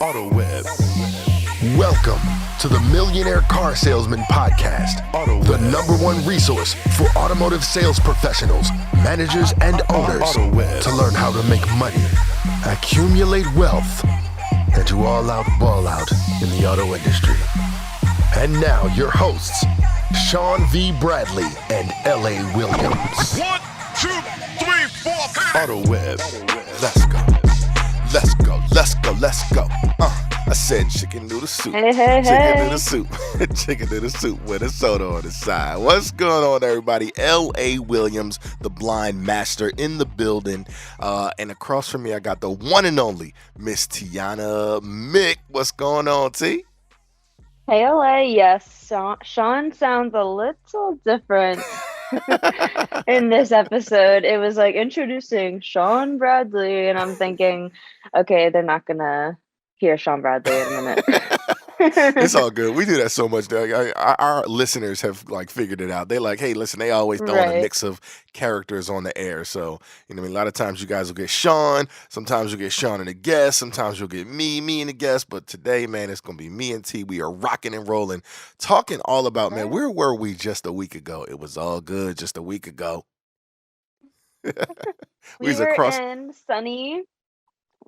Autoweb. Welcome to the Millionaire Car Salesman Podcast, the #1 resource for automotive sales professionals, managers, and owners to learn how to make money, accumulate wealth, and to all out ball out in the auto industry. And now your hosts, Sean V. Bradley and L.A. Williams. 1, 2, 3, 4. Autoweb. Let's go. Let's go. Let's go. Let's go. I said chicken noodle soup. Chicken noodle soup. Chicken noodle soup with a soda on the side. What's going on, everybody? L.A. Williams, the blind master, in the building. And across from me, I got the one and only Miss Tianna Mick. What's going on, T? Hey, LA, yes, Sean sounds a little different in this episode. It was like introducing Sean Bradley, and I'm thinking, okay, they're not gonna hear Sean Bradley in a minute. It's all good. We do that so much. Our listeners have like figured it out. They like, hey, listen, they always throw in a mix of characters on the air. So, you know, a lot of times you guys will get Sean. Sometimes you'll get Sean and a guest. Sometimes you'll get me and a guest. But today, man, it's going to be me and T. We are rocking and rolling, talking all about, man, where were we just a week ago? It was all good just a week ago. We were in sunny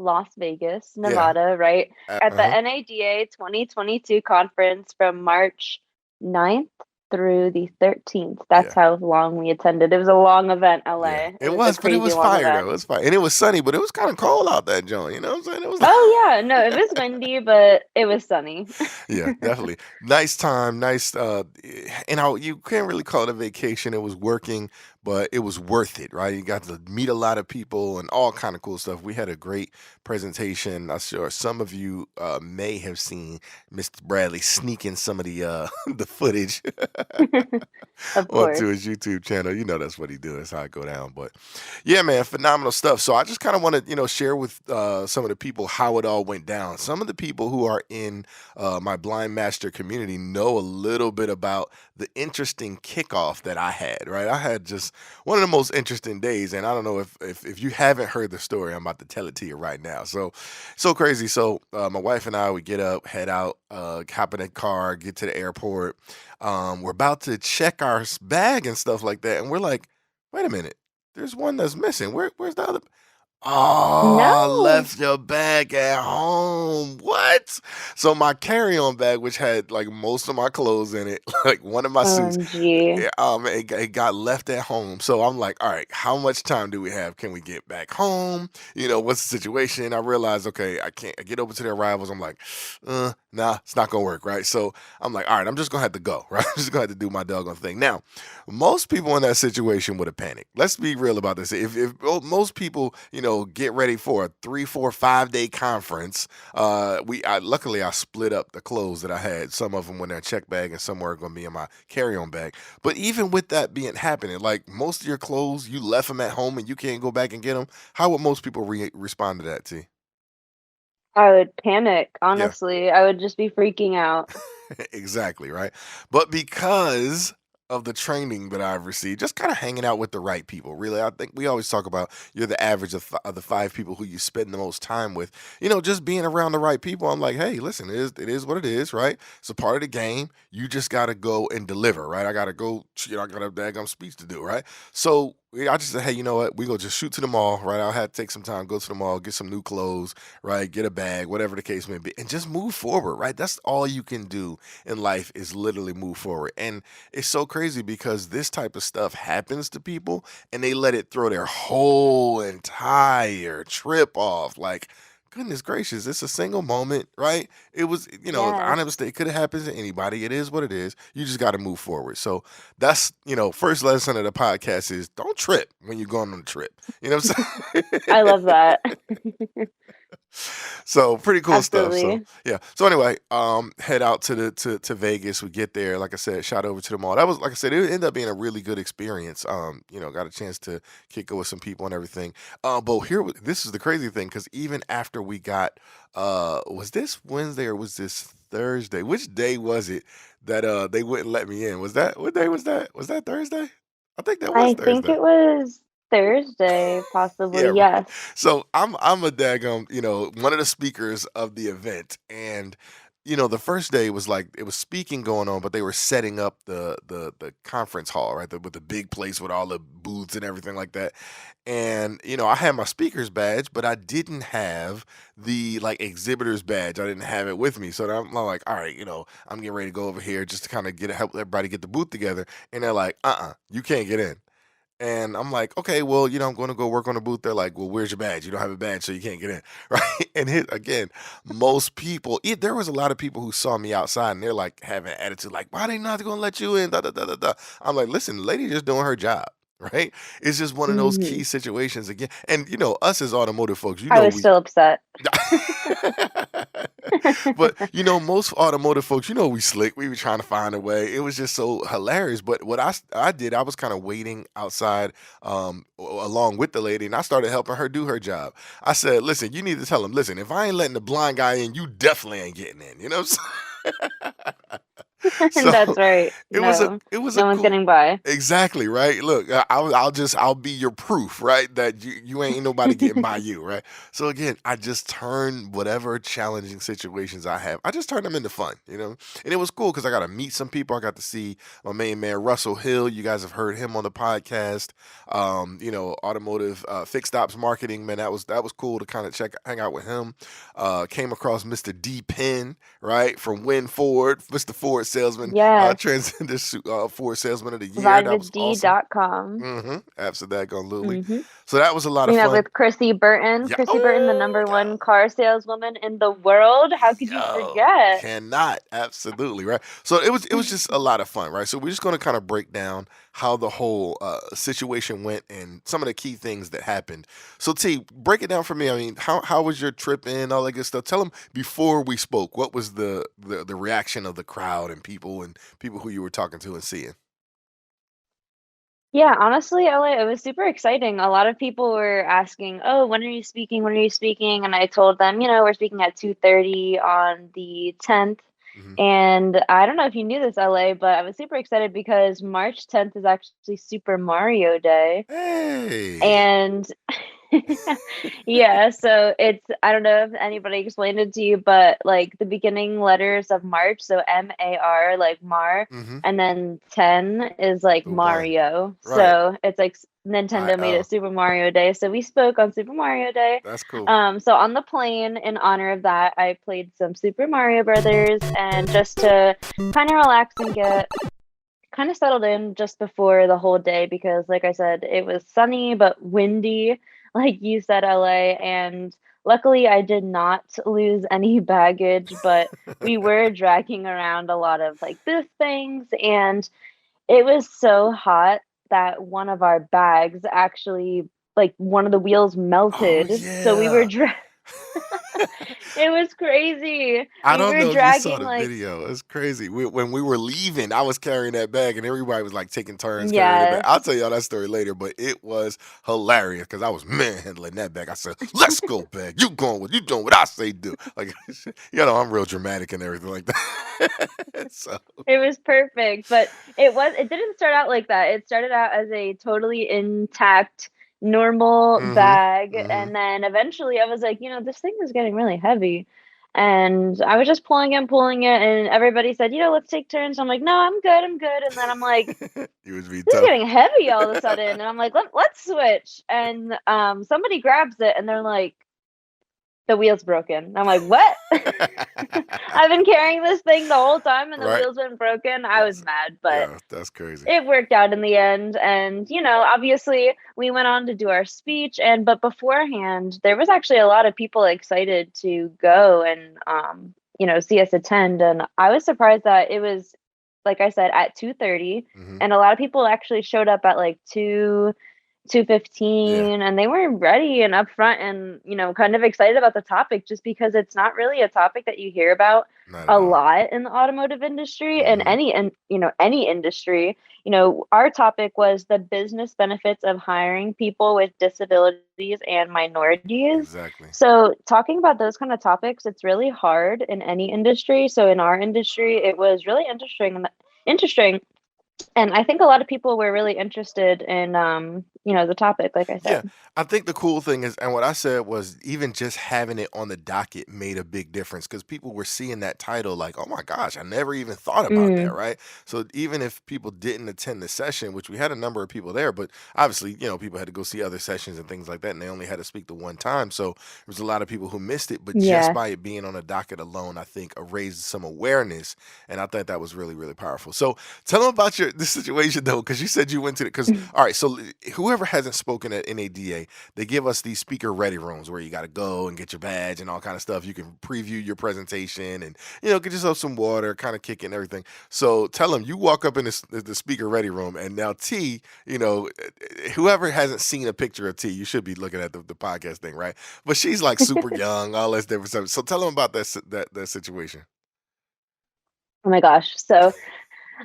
Las Vegas, Nevada, right? At the NADA 2022 conference from March 9th through the 13th. That's how long we attended. It was a long event, LA. Yeah. It was, but it was fire though. It was fire. And it was sunny, but it was kind of cold out that joint. You know what I'm saying? It was it was windy, but it was sunny. Yeah, definitely. Nice time, nice you can't really call it a vacation. It was working, but it was worth it, right? You got to meet a lot of people and all kind of cool stuff. We had a great presentation. I'm sure some of you may have seen Mr. Bradley sneaking some of the footage onto his YouTube channel. You know that's what he does. That's how it go down. But yeah, man, phenomenal stuff. So I just kind of want to, share with some of the people how it all went down. Some of the people who are in my Blind Master community know a little bit about the interesting kickoff that I had, right? I had just one of the most interesting days, and I don't know if you haven't heard the story, I'm about to tell it to you right now. So crazy. So my wife and I, we get up, head out, hop in a car, get to the airport. We're about to check our bag and stuff like that, and we're like, wait a minute, there's one that's missing. Where's the other? Oh, no. I left your bag at home. What? So my carry-on bag, which had like most of my clothes in it, like one of my suits, it got left at home. So I'm like, all right, how much time do we have? Can we get back home? What's the situation? I realized, okay, I can't. I get over to the arrivals. I'm like, nah, it's not gonna work, right? So I'm like, all right, I'm just gonna have to go, right? I'm just gonna have to do my doggone thing. Now, most people in that situation would have panicked. Let's be real about this. If most people, get ready for a 3, 4, 5-day conference. Luckily I split up the clothes that I had. Some of them were in a check bag and some were going to be in my carry-on bag. But even with that happening, like most of your clothes, you left them at home and you can't go back and get them. How would most people respond to that, T? I would panic, honestly. Yeah. I would just be freaking out. Exactly, right? But because of the training that I've received, just kind of hanging out with the right people. Really, I think we always talk about you're the average of the 5 people who you spend the most time with. Just being around the right people. I'm like, hey, listen, it is what it is, right? It's a part of the game. You just got to go and deliver, right? I got to go, I got a daggum speech to do, right? So I just said, hey, you know what? We go just shoot to the mall, right? I'll have to take some time, go to the mall, get some new clothes, right? Get a bag, whatever the case may be, and just move forward, right? That's all you can do in life is literally move forward. And it's so crazy because this type of stuff happens to people and they let it throw their whole entire trip off. Like, goodness gracious, it's a single moment, right? It was, honestly, it could have happened to anybody. It is what it is. You just got to move forward. So that's, first lesson of the podcast is don't trip when you're going on a trip. You know what I'm saying? I love that. So pretty cool Absolutely. stuff. So yeah. So anyway, head out to Vegas. We get there. Like I said, shot over to the mall. That was, like I said, it ended up being a really good experience. Got a chance to kick it with some people and everything. But this is the crazy thing, because even after we got, was this Wednesday or was this Thursday? Which day was it that they wouldn't let me in? What day was that? Was that Thursday? I think that was Thursday. I think it was Thursday, Yeah, possibly. right. Yes. So I'm a daggum, one of the speakers of the event, and the first day was like it was speaking going on, but they were setting up the conference hall, right, with the big place with all the booths and everything like that. And I had my speaker's badge, but I didn't have the like exhibitor's badge. I didn't have it with me, so I'm like, all right, I'm getting ready to go over here just to kind of help everybody get the booth together, and they're like, you can't get in. And I'm like, okay, well, I'm going to go work on the booth. They're like, well, where's your badge? You don't have a badge, so you can't get in, right? And again, most people, there was a lot of people who saw me outside, and they're like having an attitude, like, why they not going to let you in? Da, da, da, da, da. I'm like, listen, the lady just doing her job, right? It's just one of those Hmm. key situations again. And us as automotive folks, I was we still upset. but most automotive folks, we slick. We were trying to find a way. It was just so hilarious. But what I did, I was kind of waiting outside along with the lady, and I started helping her do her job. I said, "Listen, you need to tell him. Listen, if I ain't letting the blind guy in, you definitely ain't getting in." You know what I'm saying? So That's right. No, it was a no one's cool. getting by. Exactly, right. Look, I'll be your proof, right? That you ain't nobody getting by you, right? So again, I just turn whatever challenging situations I have, I just turn them into fun, And it was cool because I got to meet some people. I got to see my main man Russell Hill. You guys have heard him on the podcast. Automotive fixed ops marketing, man. That was cool to kind of hang out with him. Came across Mr. D Penn, right, from Win Ford, Mr. Ford salesman, Yes. transcended Ford salesman of the year. That was awesome. RideWithD.com. Absolutely. Mm-hmm. So that was a lot of We met fun. with Chrissy Burton. Yeah. Chrissy Burton, the Oh, number God. one car saleswoman in the world. How could you Yo, forget? cannot. Absolutely, right. So it was just a lot of fun, right? So we're just going to kind of break down how the whole situation went and some of the key things that happened. So T, break it down for me. I mean, how was your trip and all that good stuff? Tell them before we spoke, what was the reaction of the crowd and people who you were talking to and seeing? Yeah, honestly, LA, it was super exciting. A lot of people were asking, "Oh, when are you speaking? When are you speaking?" And I told them, we're speaking at 2:30 on the 10th. Hmm. And I don't know if you knew this, LA, but I was super excited because March 10th is actually Super Mario Day. Hey. And yeah, so I don't know if anybody explained it to you, but like the beginning letters of March, so MAR, like Mar, Hmm. and then 10 is like The one. Mario. Right. So it's like Nintendo made Oh, it Super Mario Day. So we spoke on Super Mario Day. that's cool. So on the plane, in honor of that, I played some Super Mario Brothers, and just to kind of relax and get kind of settled in just before the whole day because, like I said, it was sunny but windy, like you said, LA. And luckily, I did not lose any baggage, but we were dragging around a lot of like booth things. And it was so hot that one of our bags actually, like, one of the wheels Oh melted. So we were yeah. it was crazy. I We don't were know if you saw dragging the like, video. It's crazy. When we were leaving, I was carrying that bag, and everybody was like taking turns carrying it back. yes. I'll tell y'all that story later, but it was hilarious because I was manhandling that bag. I said, "Let's go, bag. You doing what I say do." Like, I'm real dramatic and everything like that. So, It was perfect, but it didn't start out like that. It started out as a totally intact, normal hmm bag, hmm and then eventually I was like, this thing is getting really heavy. And I was just pulling it, and everybody said, let's take turns. I'm like, no, I'm good. And then I'm like, you was be this is tough. getting heavy all of a sudden. And I'm like, let's switch. And somebody grabs it and they're like, the wheel's broken. I'm like, what? I've been carrying this thing the whole time and the Right? wheel's been broken. I was mad, but Yeah, that's crazy. it worked out in the end. And, obviously we went on to do our speech, but beforehand, there was actually a lot of people excited to go and see us attend. And I was surprised that it was, like I said, at 2:30, Hmm. and a lot of people actually showed up at like 2:15, Yeah, and they were ready and upfront and, kind of excited about the topic just because it's not really a topic that you hear about not a at all. lot in the automotive industry and Hmm. any industry. Our topic was the business benefits of hiring people with disabilities and minorities. Exactly. So talking about those kind of topics, it's really hard in any industry. So in our industry, it was really interesting And I think a lot of people were really interested in, the topic, like I Yeah, said. I think the cool thing is, and what I said was, even just having it on the docket made a big difference because people were seeing that title like, oh my gosh, I never even thought about that, Mm, right? So even if people didn't attend the session, which we had a number of people there, but obviously, people had to go see other sessions and things like that, and they only had to speak the one time. So there was a lot of people who missed it, but just yeah. by it being on the docket alone, I think raised some awareness, and I think that was really, really powerful. So tell them about this situation though, because you said you went to it. Because all right, so whoever hasn't spoken at NADA, they give us these speaker ready rooms where you got to go and get your badge and all kind of stuff. You can preview your presentation and get yourself some water, kind of kick it and everything. So tell them you walk up in the speaker ready room, and now T, whoever hasn't seen a picture of T, you should be looking at the podcast thing, right? But she's like super young, all this different stuff. So tell them about that situation. Oh my gosh. So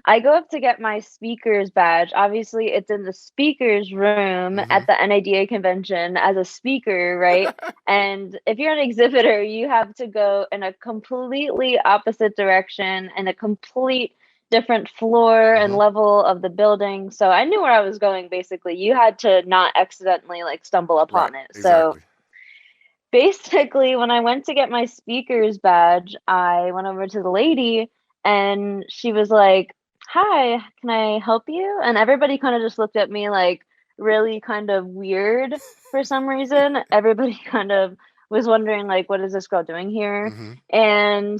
I go up to get my speaker's badge. Obviously, it's in the speaker's room Hmm. at the NADA convention as a speaker, right? And if you're an exhibitor, you have to go in a completely opposite direction and a complete different floor and Hmm. level of the building. So I knew where I was going basically. You had to not accidentally like stumble Right. upon it. So Exactly. basically, when I went to get my speaker's badge, I went over to the lady and she was like, "Hi, can I help you?" And everybody kind of just looked at me like really kind of weird for some reason. Everybody kind of was wondering like, what is this girl doing here? Hmm. And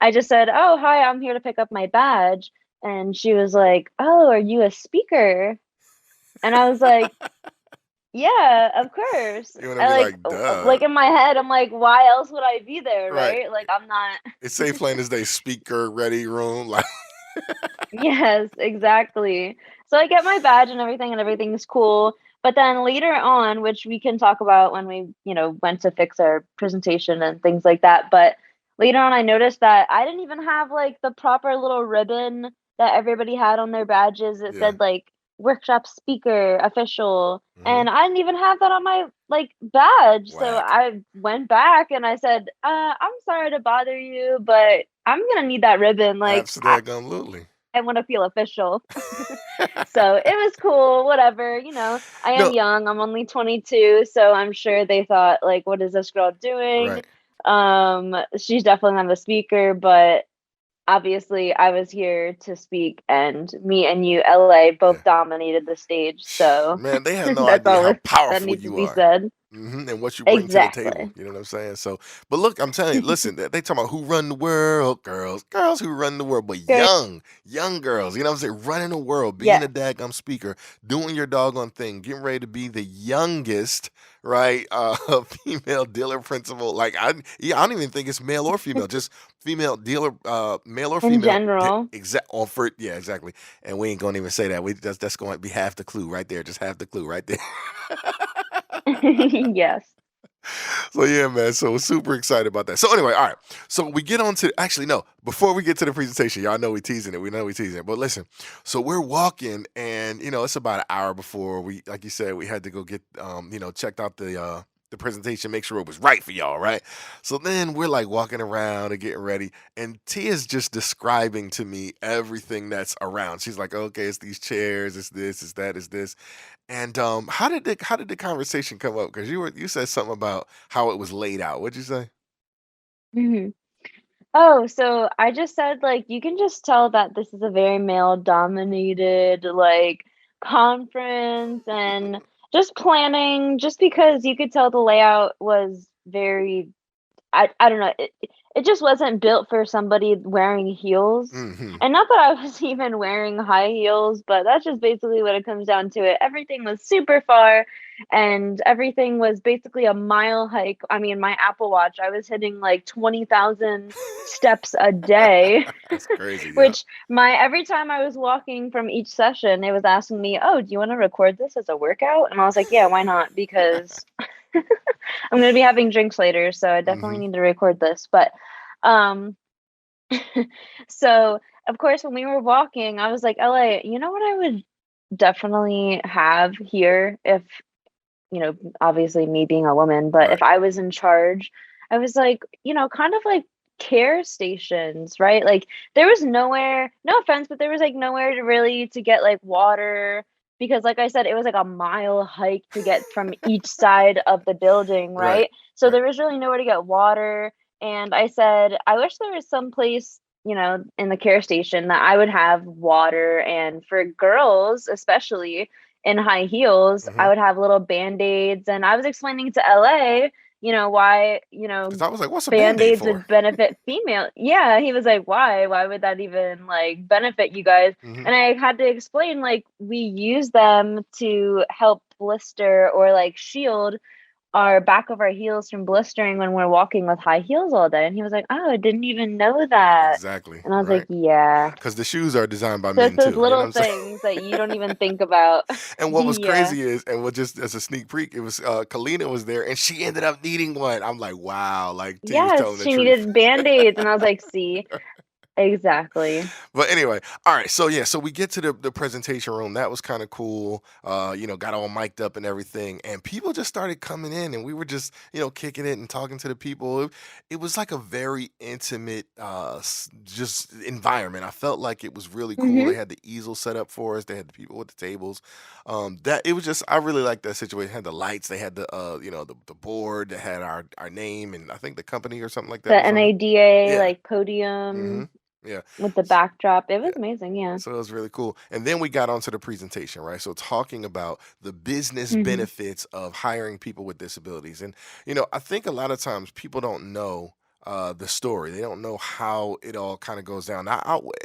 I just said, "Oh, hi, I'm here to pick up my badge." And she was like, "Oh, are you a speaker?" And I was like, yeah, of course. You want to I be like like, duh. like in my head, I'm like, why else would I be there, Right. right? Like I'm not. It's safe plain as day speaker ready room. Like, Yes, exactly. So I get my badge and everything's cool. But then later on, which we can talk about when we, went to fix our presentation and things like that. But later on, I noticed that I didn't even have like the proper little ribbon that everybody had on their badges. It yeah. said like workshop speaker official. Hmm. And I didn't even have that on my like badge. So Whack. I went back and I said, I'm sorry to bother you, but I'm gonna need that ribbon. Like Absolutely. I want to feel official. So it was cool, whatever. I am No. young. I'm only 22, so I'm sure they thought like, what is this girl doing? Right. She's definitely not a speaker, but obviously I was here to speak and me and you, LA, Yeah. both dominated the stage. So Man, they have no that's idea how that powerful needs to you be are. said. And what you bring to the table. Exactly. You know what I'm saying? So, but look, I'm telling you, listen, they talking about who run the world, girls who run the world, but Great. young girls, you know what I'm saying? Running the world, being Yeah. a daggum speaker, doing your doggone thing, getting ready to be the youngest, right? Female dealer principal. Like, I don't even think it's male or female, just female dealer, male or In female. general. Yeah, exactly. And we ain't gonna even say that. That's going to be half the clue right there. Just half the clue right there. Yes. So yeah, man. So super excited about that. So anyway, all right. So we get on to actually no. Before we get to the presentation, y'all know we teasing it. We know we teasing it. But listen, so we're walking, and it's about an hour before we, like you said, we had to go get checked out the presentation, make sure it was right for y'all, right? So then we're like walking around and getting ready, and Tia's just describing to me everything that's around. She's like, okay, it's these chairs, it's this, it's that, it's this. And how did the conversation come up? Because you said something about how it was laid out. What'd you say? Mhm. Oh, so I just said, like, you can just tell that this is a very male-dominated, like, conference and just planning, just because you could tell the layout was very I don't know, it just wasn't built for somebody wearing heels, Hmm. and not that I was even wearing high heels, but that's just basically what it comes down to it. Everything was super far, and everything was basically a mile hike. I mean, my Apple Watch, I was hitting, like, 20,000 steps a day, That's crazy. Yeah. which my every time I was walking from each session, it was asking me, "Oh, do you wanna record this as a workout?" And I was like, "Yeah, why not?" Because I'm gonna be having drinks later, so I definitely Hmm. need to record this. But um so of course when we were walking, I was like, LA, you know what I would definitely have here if, obviously me being a woman, but if Right. I was in charge, I was like, kind of like care stations, right? Like there was nowhere, no offense, but there was like nowhere to really to get like water because like I said, it was like a mile hike to get from each side of the building, Right. right? So Right. there was really nowhere to get water. And I said, I wish there was some place, you know, in the care station that I would have water. And for girls, especially in high heels, I Mhm. would have little band-aids. And I was explaining to LA, you know, why, you know, 'Cause I was like, "What's a Band-Aid Band-Aids for?" would benefit female. Yeah, he was like, "Why? Why would that even like benefit you guys?" Mhm. And I had to explain like we use them to help blister or like shield our back of our heels from blistering when we're walking with high heels all day. And he was like, "Oh, I didn't even know that." Exactly, And I was like, right? "Yeah." Because the shoes are designed by So it's men those too, you know little what I'm saying? things that you don't even think about. And what was Yeah. crazy is, and what just as a sneak peek, it was Kalina was there, and she ended up needing one. I'm like, wow, like T was Yes, telling the she truth. needed Band-Aids. And I was like, "See, exactly." But anyway, all right. So yeah, so we get to the presentation room. That was kind of cool. Got all mic'd up and everything, and people just started coming in, and we were just kicking it and talking to the people. It was like a very intimate, just environment. I felt like it was really cool. Mhm. They had the easel set up for us. They had the people with the tables. That it was just I really liked that situation. Had the lights. They had the board that had our name and I think the company or something like that The was on the NADA, yeah. like, Hmm. podium Yeah. with the backdrop. It Yeah. was amazing, yeah. So it was really cool. And then we got onto the presentation, right? So talking about the business Mhm. benefits of hiring people with disabilities. And, I think a lot of times people don't know the story. They don't know how it all kind of goes down.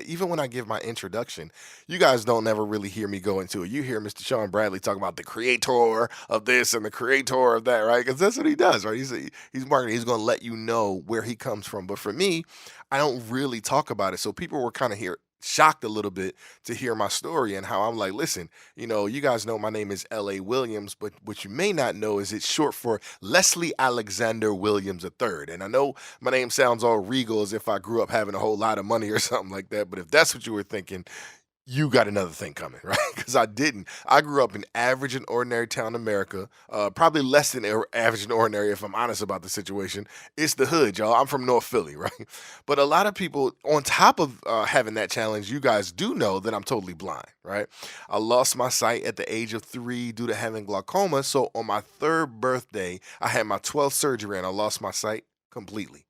Even when I give my introduction, you guys don't ever really hear me go into it. You hear Mr. Sean Bradley talk about the creator of this and the creator of that, right? Because that's what he does, right? He's marketing. He's going to let you know where he comes from. But for me, I don't really talk about it. So people were kind of here shocked a little bit to hear my story and how I'm like, listen, you guys know my name is L.A. Williams, but what you may not know is it's short for Leslie Alexander Williams III. And I know my name sounds all regal as if I grew up having a whole lot of money or something like that, but if that's what you were thinking, you got another thing coming, right? Because I didn't. I grew up in average and ordinary town America, probably less than average and ordinary if I'm honest about the situation. It's the hood, y'all. I'm from North Philly, right? But a lot of people, on top of having that challenge, you guys do know that I'm totally blind, right? I lost my sight at the age of 3 due to having glaucoma. So on my 3rd birthday, I had my 12th surgery and I lost my sight completely.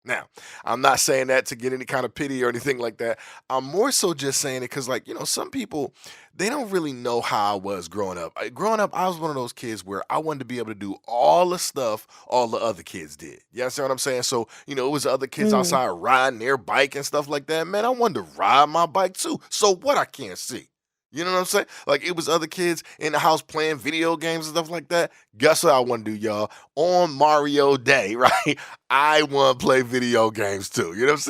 Now, I'm not saying that to get any kind of pity or anything like that. I'm more so just saying it because, like, some people, they don't really know how I was growing up. Growing up, I was one of those kids where I wanted to be able to do all the stuff all the other kids did. You understand what I'm saying? So, it was other kids Mm. outside riding their bike and stuff like that. Man, I wanted to ride my bike too. So what I can't see. You know what I'm saying? Like it was other kids in the house playing video games and stuff like that. Guess what I want to do, y'all? On Mario Day, right? I want to play video games too. You know what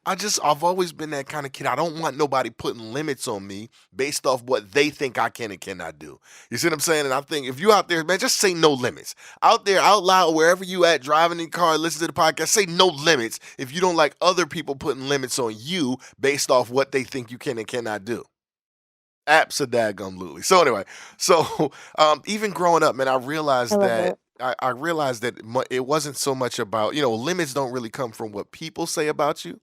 I'm saying? I've always been that kind of kid. I don't want nobody putting limits on me based off what they think I can and cannot do. You see what I'm saying? And I think if you out there, man, just say no limits. Out there, out loud, wherever you at, driving in the car, listen to the podcast, say no limits if you don't like other people putting limits on you based off what they think you can and cannot do. Absolutely. So anyway, so even growing up, man, I I realized love that it. I realized that it wasn't so much about limits don't really come from what people say about you.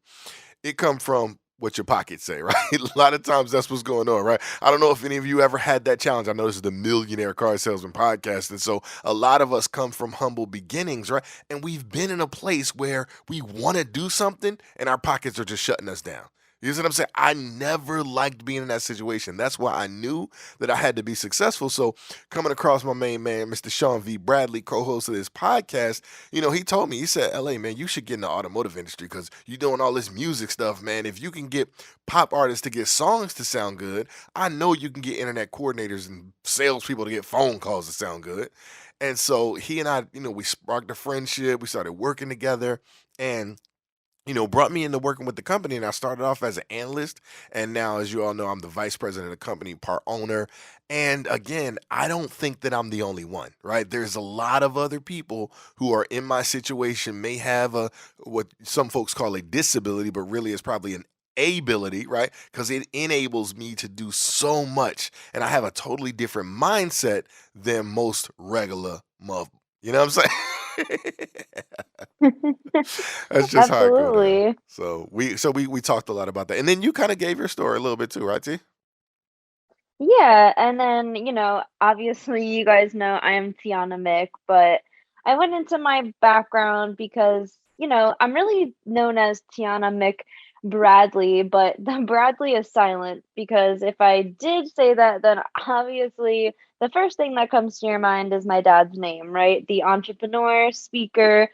It come from what your pockets say, right? A lot of times that's what's going on, right? I don't know if any of you ever had that challenge. I know this is the Millionaire Car Salesman Podcast, and so a lot of us come from humble beginnings, right? And we've been in a place where we want to do something, and our pockets are just shutting us down. You see what I'm saying? I never liked being in that situation. That's why I knew that I had to be successful. So coming across my main man, Mr. Sean V. Bradley, co-host of this podcast, he told me, he said, LA, man, you should get in the automotive industry because you're doing all this music stuff, man. If you can get pop artists to get songs to sound good, I know you can get internet coordinators and salespeople to get phone calls to sound good. And so he and I, we sparked a friendship. We started working together and brought me into working with the company. And I started off as an analyst. And now, as you all know, I'm the vice president of the company, part owner. And again, I don't think that I'm the only one, right? There's a lot of other people who are in my situation, may have what some folks call a disability, but really is probably an ability, right? Because it enables me to do so much. And I have a totally different mindset than most regular You know what I'm saying? That's just how it go down. Absolutely. So we talked a lot about that. And then you kind of gave your story a little bit too, right, T? Yeah, and then, obviously you guys know I am Tianna Mick, but I went into my background because, I'm really known as Tianna Mick Bradley, but the Bradley is silent because if I did say that, then obviously the first thing that comes to your mind is my dad's name, right? The entrepreneur, speaker,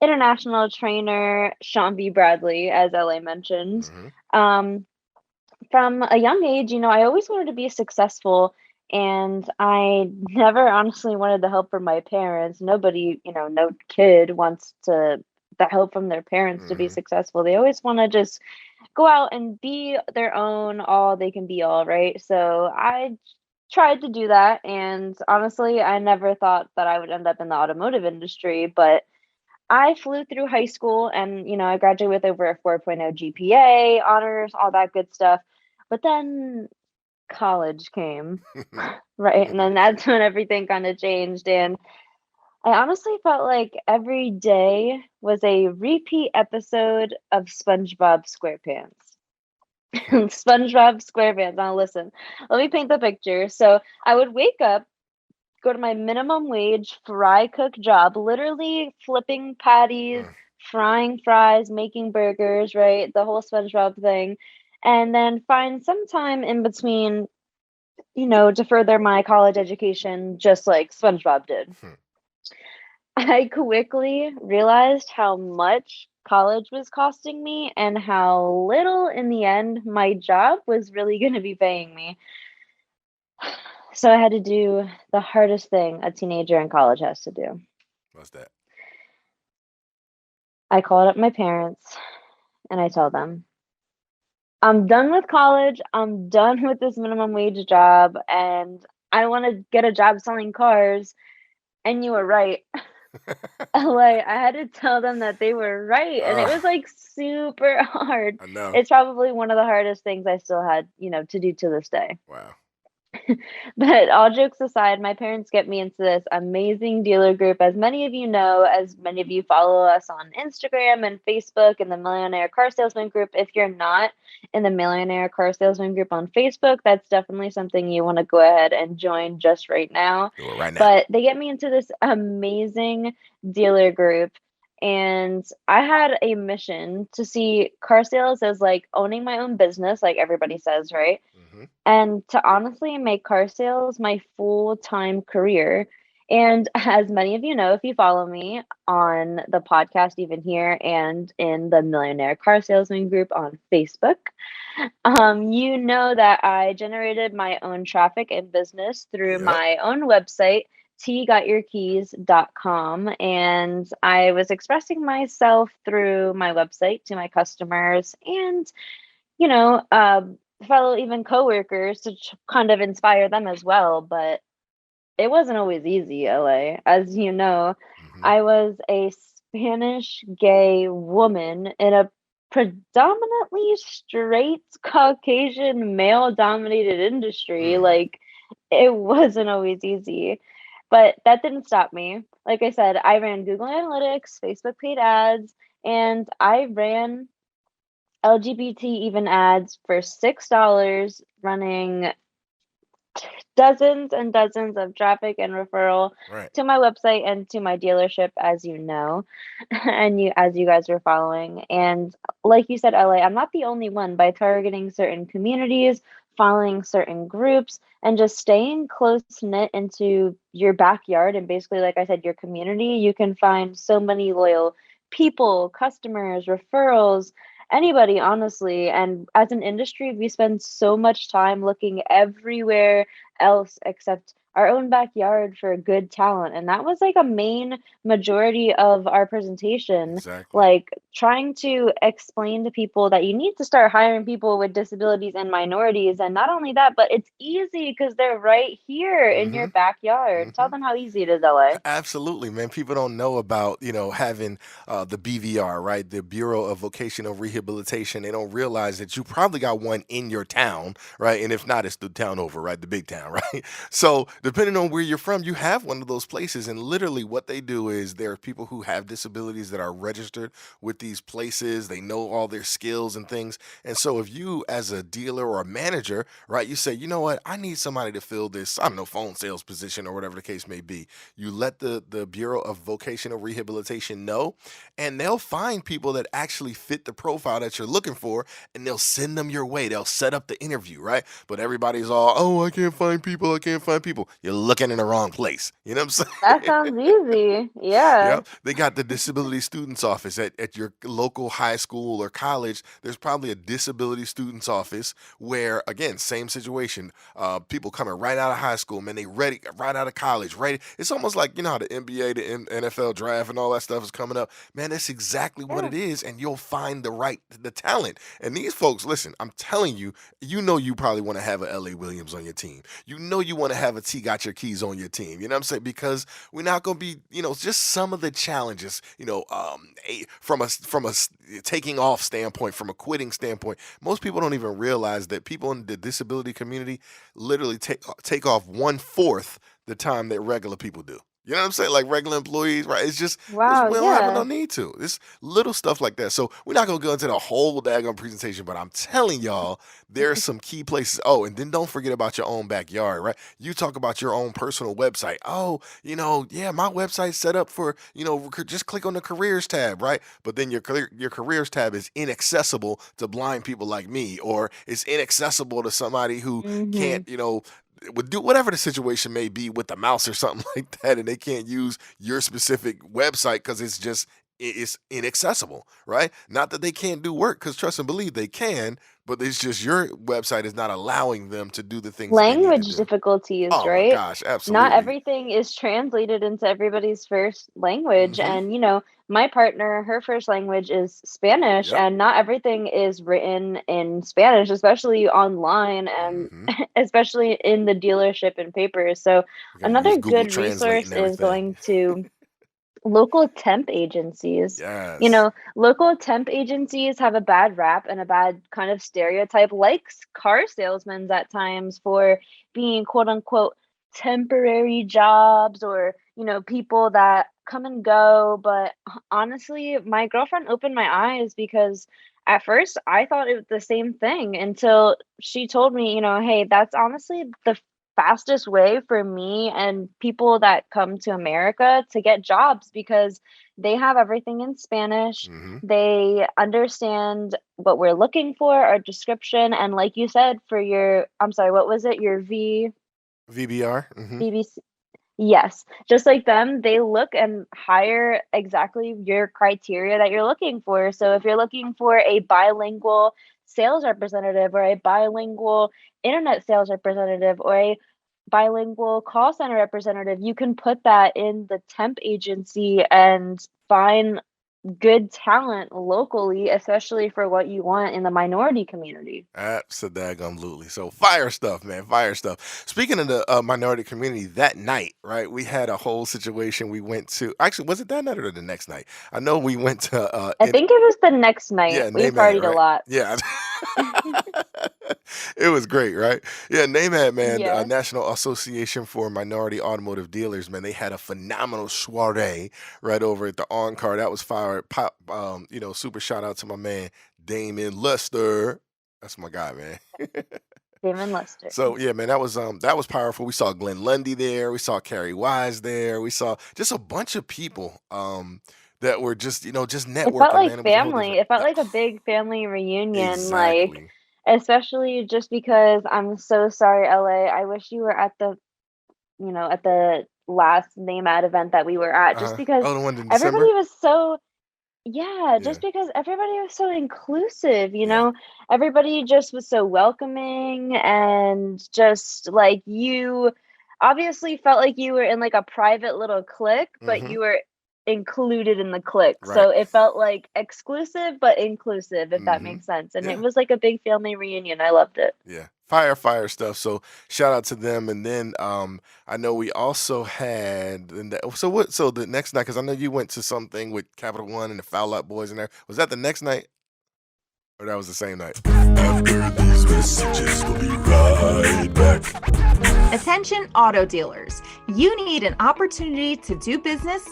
international trainer, Sean B. Bradley, as LA mentioned. Hmm. Um, from a young age, I always wanted to be successful, and I never honestly wanted the help from my parents. Nobody, no kid wants the help from their parents to be Hmm. successful. They always want to just go out and be their own, all they can be, all right. So I tried to do that, and honestly, I never thought that I would end up in the automotive industry, but I flew through high school and, I graduated with over a 4.0 GPA, honors, all that good stuff. But then college came, right? And then that's when everything kind of changed. And I honestly felt like every day was a repeat episode of SpongeBob SquarePants. SpongeBob SquarePants. Now, listen, let me paint the picture. So I would wake up, go to my minimum wage fry cook job, literally flipping patties, frying fries, making burgers, right? The whole SpongeBob thing. And then find some time in between, to further my college education, just like SpongeBob did. I quickly realized how much college was costing me and how little in the end my job was really going to be paying me. So I had to do the hardest thing a teenager in college has to do. What's that? I called up my parents and I told them, I'm done with college. I'm done with this minimum wage job and I want to get a job selling cars. And you were right. Like, I had to tell them that they were right. And it Uh, was like super hard. I know. It's probably one of the hardest things I still had, to do to this day. Wow. But all jokes aside, my parents get me into this amazing dealer group. As many of you know, as many of you follow us on Instagram and Facebook and the Millionaire Car Salesman group. If you're not in the Millionaire Car Salesman group on Facebook, that's definitely something you want to go ahead and join just right now. Do it right now. But they get me into this amazing dealer group. And I had a mission to see car sales as like owning my own business, like everybody says, right? Hmm. And to honestly make car sales my full-time career. And as many of you know, if you follow me on the podcast, even here and in the Millionaire Car Salesman group on Facebook, you know that I generated my own traffic and business through Yep. my own website, TGotYourKeys.com. And I was expressing myself through my website to my customers and you know, fellow even coworkers to kind of inspire them as well. But it wasn't always easy, LA. As you know, Hmm. I was a Spanish gay woman in a predominantly straight Caucasian male dominated industry. Mm. Like, it wasn't always easy. But that didn't stop me. Like I said, I ran Google Analytics, Facebook paid ads, and I ran LGBT even ads for $6, running dozens and dozens of traffic and referral Right. to my website and to my dealership, as you know, and as you guys were following. And like you said, LA, I'm not the only one. By targeting certain communities, following certain groups, and just staying close knit into your backyard and basically, like I said, your community, you can find so many loyal people, customers, referrals, anybody, honestly. And as an industry, we spend so much time looking everywhere else except our own backyard for good talent. And that was like a main majority of our presentation, Exactly. like trying to explain to people that you need to start hiring people with disabilities and minorities. And not only that, but it's easy because they're right here in your Hmm. backyard. Tell Hmm. them how easy it is, LA. Absolutely, man. People don't know about, having the BVR, right? The Bureau of Vocational Rehabilitation. They don't realize that you probably got one in your town, right? And if not, it's the town over, right? The big town, right? So depending on where you're from, you have one of those places. And literally, what they do is there are people who have disabilities that are registered with these places. They know all their skills and things. And so, if you, as a dealer or a manager, right, you say, you know what, I need somebody to fill this, I don't know, phone sales position or whatever the case may be. You let the Bureau of Vocational Rehabilitation know, and they'll find people that actually fit the profile that you're looking for, and they'll send them your way. They'll set up the interview, right? But everybody's all, oh, I can't find people. I can't find people. You're looking in the wrong place. You know what I'm That saying? sounds easy. Yeah. Yep. They got the disability students office at your local high school or college. There's probably a disability students office where, again, same situation. People coming right out of high school, man, they ready, right out of college, ready. It's almost like, you know, how the NBA, the NFL draft and all that stuff is coming up. Man, that's exactly what Yeah. it is. And you'll find the talent. And these folks, listen, I'm telling you, you know, you probably want to have a LA Williams on your team. You know, you want to have a T Got Your Keys on your team. You know what I'm saying? Because we're not going to be, you know, just some of the challenges, you know, from a taking off standpoint, from a quitting standpoint. Most people don't even realize that people in the disability community literally take off 1/4 the time that regular people do. You know what I'm saying? Like regular employees, right? It's just Wow. we don't have no Yeah. need to. It's little stuff like that. So we're not gonna go into the whole daggone presentation, but I'm telling y'all, there's some key places. Oh, and then don't forget about your own backyard, right? You talk about your own personal website. Oh, you know, yeah, my website's set up for, you know, just click on the careers tab, right? But then your careers tab is inaccessible to blind people like me, or it's inaccessible to somebody who Mm-hmm. can't, you know, would do whatever the situation may be with the mouse or something like that, and they can't use your specific website because it's just it's inaccessible, right? Not that they can't do work, because trust and believe they can, but it's just your website is not allowing them to do the things that they need to Language do. difficulties, Oh my right? gosh, Not absolutely. everything is translated into everybody's first language. Hmm. And, my partner, her first language is Spanish, Yep. and not everything is written in Spanish, especially online and Hmm. especially in the dealership and papers. So, You got to use another Google good Translate resource and is everything. going to local temp agencies. Yes. Local temp agencies have a bad rap and a bad kind of stereotype, like car salesmen at times, for being quote unquote temporary jobs, or, people that come and go. But honestly, my girlfriend opened my eyes, because at first I thought it was the same thing until she told me, hey, that's honestly the fastest way for me and people that come to America to get jobs, because they have everything in Spanish. Hmm. They understand what we're looking for, our description, and like you said, for your, I'm sorry, what was it? Your VBR. Hmm. BBC. Yes, just like them, they look and hire exactly your criteria that you're looking for. So if you're looking for a bilingual sales representative, or a bilingual internet sales representative, or a bilingual call center representative, you can put that in the temp agency and find good talent locally, especially for what you want in the minority community. Absolutely. So fire stuff, man. Fire stuff. Speaking of the minority community, that night, right? We had a whole situation. We went to, actually, was it that night or the next night? I know we went to I think it was the next night. yeah, We NAMAD, partied a right? lot. Yeah. It was great, right? Yeah, NAMAD, man, Yeah. National Association for Minority Automotive Dealers, man, they had a phenomenal soiree right over at the On Car. That was fire. Pop, you know, super shout out to my man Damon Lester. That's my guy, man. Damon Lester. So yeah, man, that was powerful. We saw Glenn Lundy there. We saw Carrie Wise there. We saw just a bunch of people that were just, you know, just It felt networking, like man. It was a whole family. different. It felt like a big family reunion, like, Exactly. especially just because I'm so sorry, LA. I wish you were at the last NAMAD event that we were at, just because Oh, the one in everybody December. was so, yeah, Yeah, just because everybody was so inclusive, yeah. everybody just was so welcoming, and just like, you obviously felt like you were in like a private little clique, but Hmm. you were included in the clique. Right. So it felt like exclusive but inclusive, if that Hmm. makes sense. And it Yeah, was like a big family reunion. I loved it. yeah. Fire stuff. So shout out to them. And then I know we also had so what so the next night, because I know you went to something with Capital One and the Foul Out Boys and there. Was that the next night? Or that was the same night? After these messages, we'll be right back. Attention auto dealers. You need an opportunity to do business.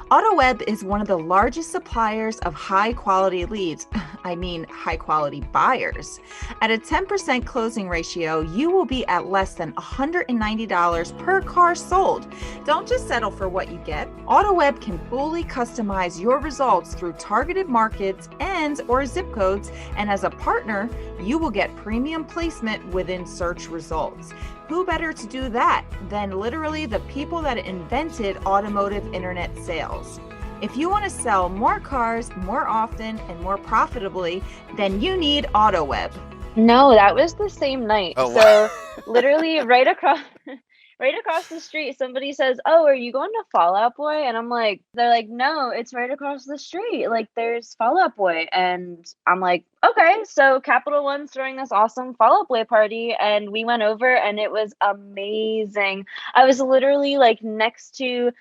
AutoWeb is one of the largest suppliers of high quality leads. I mean, high quality buyers. At a 10% closing ratio, you will be at less than $190 per car sold. Don't just settle for what you get. AutoWeb can fully customize your results through targeted markets and or zip codes, and as a partner, you will get premium placement within search results. Who better to do that than literally the people that invented automotive internet sales? If you want to sell more cars more often and more profitably, then you need AutoWeb. No, that was the same night. Oh, So literally right across the street, somebody says, "Oh, are you going to Fall Out Boy?" And I'm like, they're like, "No, it's right across the street. Like there's Fall Out Boy." And I'm like, "Okay." So Capital One's throwing this awesome Fall Out Boy party, and we went over and it was amazing. I was literally like next to,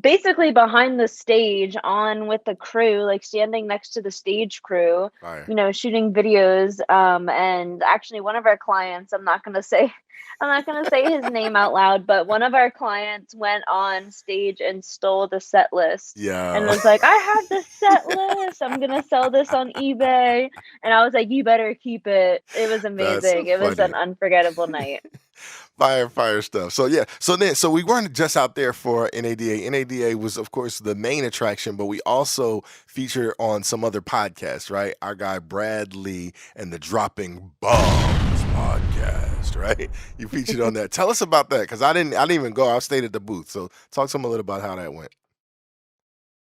basically behind the stage, on with the crew, like standing next to the stage crew, Fire. shooting videos. And actually one of our clients, I'm not gonna say his name out loud, but one of our clients went on stage and stole the set list and Yeah. was like, "I have the set list. I'm gonna sell this on eBay." And I was like, "You better keep it." It was That's amazing. It was funny. an unforgettable night. Fire stuff. So yeah, so we weren't just out there for NADA. NADA was, of course, the main attraction, but we also feature on some other podcasts, right? Our guy Bradley and the Dropping Bombs podcast, right? You featured on that. Tell us about that, because I didn't even go. I stayed at the booth. So talk to them a little about how that went.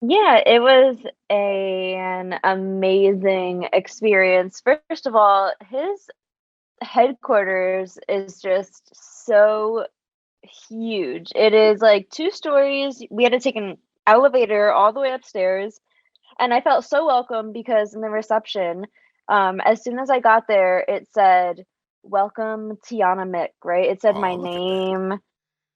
Yeah, it was an amazing experience. First of all, his headquarters is just so huge. It is like 2 stories. We had to take an elevator all the way upstairs, and I felt so welcome because in the reception, as soon as I got there, it said, "Welcome, Tianna Mick," right? It said my Oh, look at that. name,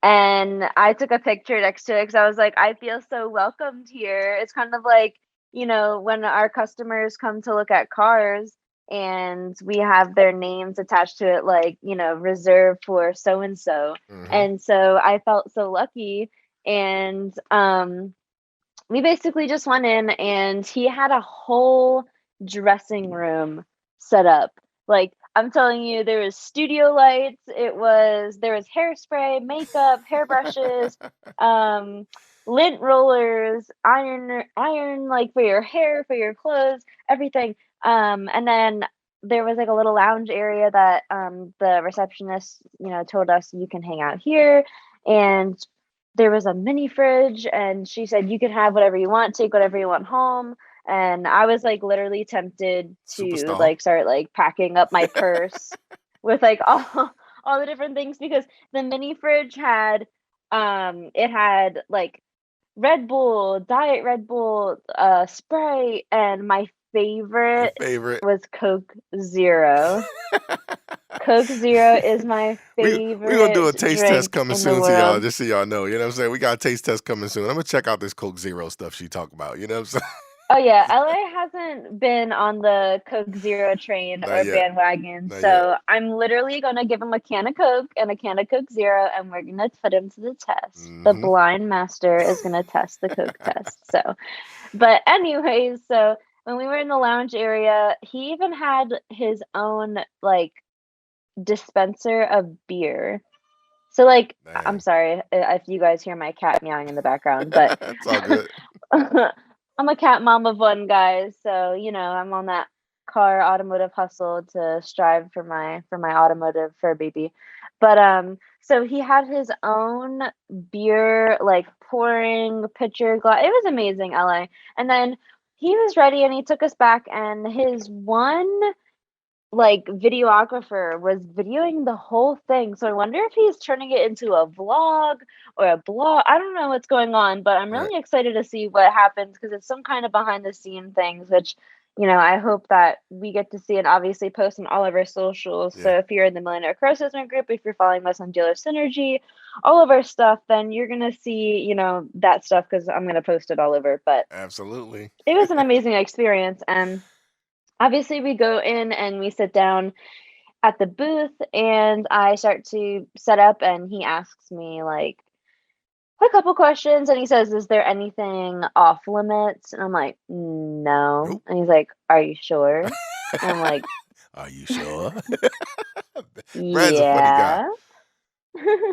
and I took a picture next to it because I was like, "I feel so welcomed here." It's kind of like, when our customers come to look at cars and we have their names attached to it, like, reserved for so and so. Hmm. And so I felt so lucky. And we basically just went in and he had a whole dressing room set up. Like, I'm telling you, there was studio lights, there was hairspray, makeup, hairbrushes, lint rollers, iron like for your hair, for your clothes, everything. And then there was like a little lounge area that the receptionist, told us you can hang out here. And there was a mini fridge, and she said you could have whatever you want, take whatever you want home. And I was like literally tempted to Superstar. like start like packing up my purse with like all the different things, because the mini fridge had it had like Red Bull, Diet Red Bull, Sprite, and my Your favorite favorite. was Coke Zero. Coke Zero is my We gonna do a favorite taste test drink coming in the soon to y'all, world. just so y'all know. You know what I'm saying? We got a taste test coming soon. I'm gonna check out this Coke Zero stuff she talk about. You know what I'm saying? Oh yeah, LA hasn't been on the Coke Zero train Not or yet. bandwagon, Not yet. so I'm literally gonna give him a can of Coke and a can of Coke Zero, and we're gonna put him to the test. The Hmm. blind master is gonna test the Coke test. So, but anyways, so when we were in the lounge area, he even had his own like dispenser of beer. So like, I'm Dang. sorry if you guys hear my cat meowing in the background, but It's all good. I'm a cat mom of one, guys. So, I'm on that car automotive hustle to strive for my automotive fur baby. But so he had his own beer, like pouring pitcher glass. It was amazing, LA. And then he was ready and he took us back, and his one like videographer was videoing the whole thing. So I wonder if he's turning it into a vlog or a blog. I don't know what's going on, but I'm Right. really excited to see what happens because it's some kind of behind the scene things, which, I hope that we get to see and obviously post on all of our socials. So Yeah. if you're in the Millionaire Car Salesman group, if you're following us on Dealer Synergy, all of our stuff, then you're going to see, that stuff because I'm going to post it all over. But Absolutely. it was an amazing experience. And obviously we go in and we sit down at the booth and I start to set up and he asks me like a couple questions and he says, "Is there anything off limits?" And I'm like, "No." Nope. And he's like, "Are you sure?" And I'm like, Are you sure? Brad's a funny guy. "Yeah."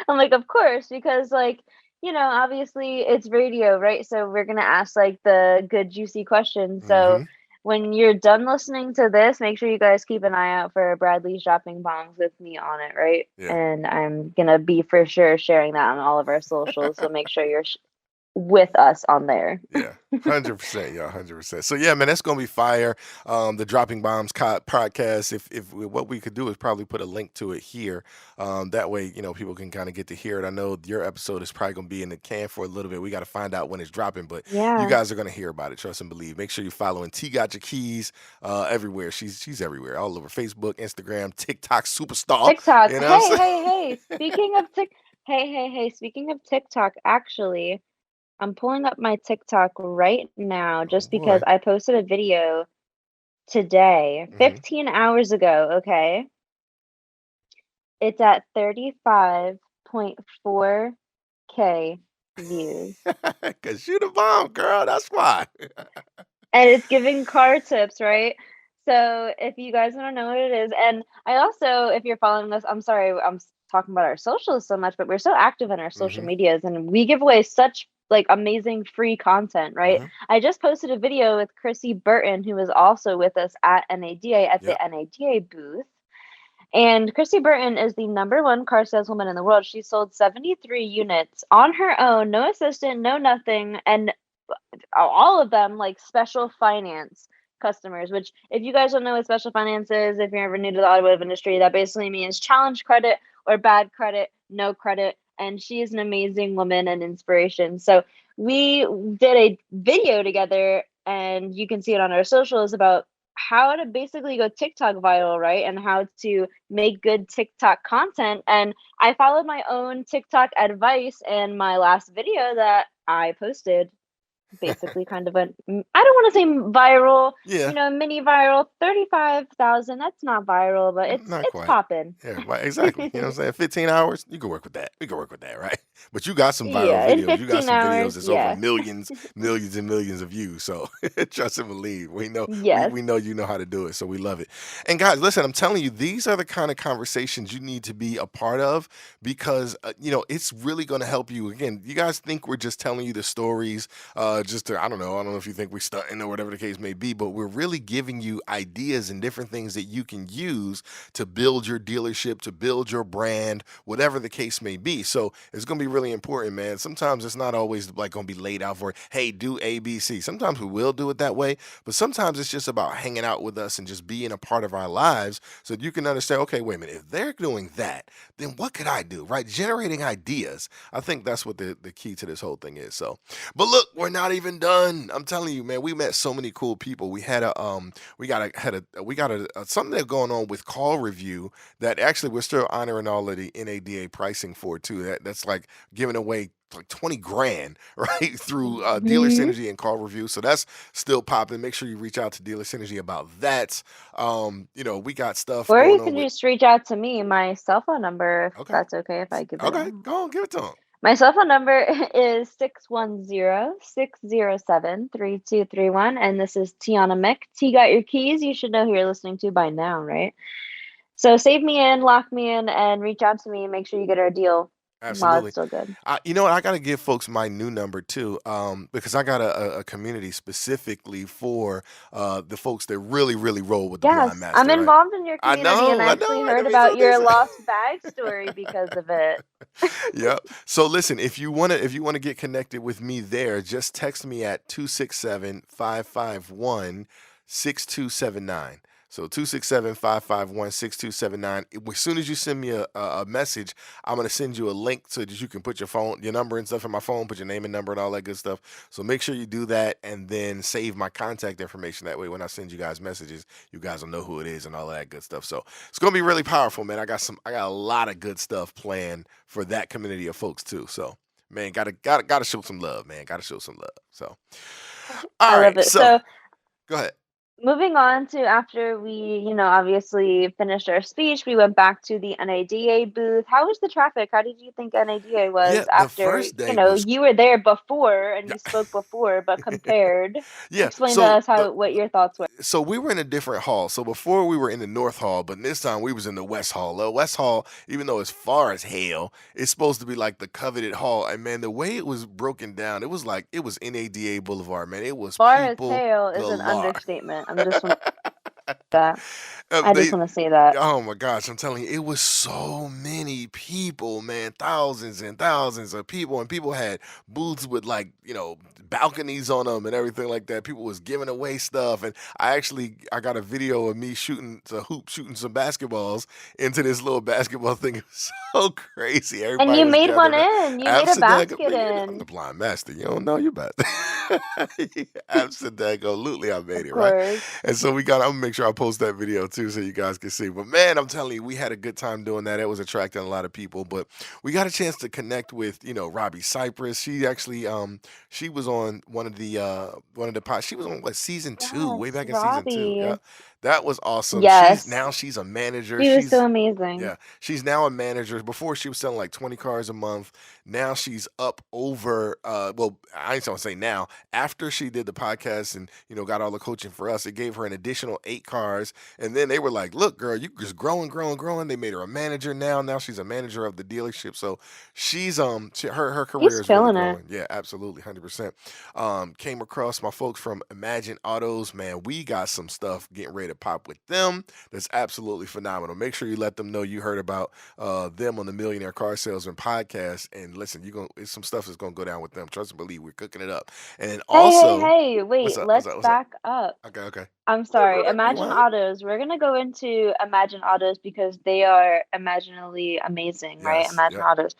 I'm like, "Of course," because like, obviously it's radio, right? So we're gonna ask like the good juicy questions. So Hmm. when you're done listening to this, make sure you guys keep an eye out for Bradley's dropping bombs with me on it, right? Yeah. And I'm gonna be for sure sharing that on all of our socials. So make sure you're with us on there. Yeah, 100%, yeah, 100%. So yeah, man, that's gonna be fire. The Dropping Bombs podcast. If what we could do is probably put a link to it here. That way, people can kind of get to hear it. I know your episode is probably gonna be in the can for a little bit. We got to find out when it's dropping, but you Yeah. guys are gonna hear about it. Trust and believe. Make sure you're following TGotYourKeys everywhere. She's everywhere, all over Facebook, Instagram, TikTok, superstar. TikTok. You know what I'm Hey. Speaking of hey. Speaking of TikTok, actually, I'm pulling up my TikTok right now Oh just because boy. I posted a video today, Hmm. 15 hours ago, okay? It's at 35.4K views. Cause you the bomb, girl. That's why. And it's giving car tips, right? So if you guys want to know what it is, and I also, if you're following us, I'm sorry, talking about our socials so much, but we're so active in our social Hmm. medias, and we give away such like amazing free content, right? Hmm. I just posted a video with Chrissy Burton, who was also with us at NADA at the Yep. NADA booth. And Chrissy Burton is the #1 car saleswoman in the world. She sold 73 units on her own, no assistant, no nothing, and all of them like special finance customers, which if you guys don't know what special finance is, if you're ever new to the automotive industry, that basically means challenge credit or bad credit, no credit. And she is an amazing woman and inspiration. So we did a video together and you can see it on our socials about how to basically go TikTok viral, right? And how to make good TikTok content. And I followed my own TikTok advice in my last video that I posted, basically kind of I don't want to say viral, Yeah. mini viral, 35,000. That's not viral, but Not it's quite. popping. Yeah, right, exactly. You know what I'm saying? 15 hours, you can work with that. We can work with that, right? But you got some viral Yeah, in videos. You got 15 some videos hours, that's over yeah. millions, millions and millions of views. So trust and believe. We know Yes. we know you know how to do it. So we love it. And guys, listen, I'm telling you, these are the kind of conversations you need to be a part of because it's really going to help you. Again, you guys think we're just telling you the stories, just to, I don't know if you think we're stunting or whatever the case may be, but we're really giving you ideas and different things that you can use to build your dealership, to build your brand, whatever the case may be. So it's going to be really important, man. Sometimes it's not always like going to be laid out for, hey, do A, B, C. Sometimes we will do it that way, but sometimes it's just about hanging out with us and just being a part of our lives so that you can understand, okay, wait a minute, if they're doing that, then what could I do, right? Generating ideas. I think that's what the key to this whole thing is. So, but look, we're not even done. I'm telling you, man, we met so many cool people. We had something that's going on with call review that actually we're still honoring all of the NADA pricing for too. That's like giving away like 20 grand, right? Through Dealer Mhm. Synergy and call review. So that's still popping. Make sure you reach out to Dealer Synergy about that. We got stuff Or you going on can with, just reach out to me, my cell phone number, if okay. that's okay if I give it Okay, out. go on, give it to them. My cell phone number is 610-607-3231, and this is Tianna Mick. T Got Your Keys. You should know who you're listening to by now, right? So save me in, lock me in, and reach out to me and make sure you get our deal while Absolutely. it's still good. You know what? I got to give folks my new number too, because I got a community specifically for the folks that really, really roll with the Blind Yes, Master, I'm right? involved in your I community, and know, I I actually know. heard Let me about so your decent. lost bag story because of it. Yep. So listen, if you wanna get connected with me there, just text me at 267-551-6279. So 267-551-6279. As soon as you send me a message, I'm gonna send you a link so that you can put your number and stuff in my phone, put your name and number and all that good stuff. So make sure you do that and then save my contact information. That way when I send you guys messages, you guys will know who it is and all that good stuff. So it's gonna be really powerful, man. I got a lot of good stuff planned for that community of folks too. So man, gotta show some love, man. Gotta show some love. So I all love right, it. so So go ahead. moving on to after we, obviously finished our speech, we went back to the NADA booth. How was the traffic? How did you think NADA was Yeah, the after, first day was you were there before and yeah. you spoke before, but compared? Yeah. Explain to us what your thoughts were. So we were in a different hall. So before we were in the North Hall, but this time we was in the West Hall. The West Hall, even though it's far as hell, it's supposed to be like the coveted hall. And man, the way it was broken down, it was like it was NADA Boulevard, man. It was Far as people hell is an galore. understatement. I'm just want that. I just They want to say that. Oh my gosh, I'm telling you, it was so many people, man. Thousands and thousands of people. And people had booths with like, balconies on them and everything like that. People was giving away stuff. And I got a video of me shooting some basketballs into this little basketball thing. It was so crazy. And Everybody you was made one gathered up. in. You made a basket I'm the in. blind master. You don't know you bet. Absolutely, I made Of it, right? course. And so I'm gonna make sure I post that video too so you guys can see. But man, I'm telling you, we had a good time doing that. It was attracting a lot of people. But we got a chance to connect with, Robbie Cypress. She actually she was on she was on season 2, way Yes, back in season 2. Yeah. Robbie. That was awesome. Yes. She's a manager. He was so amazing. Yeah, she's now a manager. Before she was selling like 20 cars a month. Now she's up over well, I ain't gonna say now. After she did the podcast and got all the coaching for us, it gave her an additional 8 cars. And then they were like, look, girl, you just growing. They made her a manager now. Now she's a manager of the dealership. So she's her career He's is really killing it. growing. Yeah, absolutely, 100%. Came across my folks from Imagine Autos. Man, we got some stuff getting ready to pop with them. That's absolutely phenomenal. Make sure you let them know you heard about them on the Millionaire Car Salesman Podcast. And listen, it's some stuff that's gonna go down with them. Trust and believe, we're cooking it up. And then also, Hey, wait, let's What's up? back up. Okay. I'm sorry. Imagine Rewind. Autos. We're gonna go into Imagine Autos because they are imaginally amazing, right? Yes. Imagine Yep. Autos.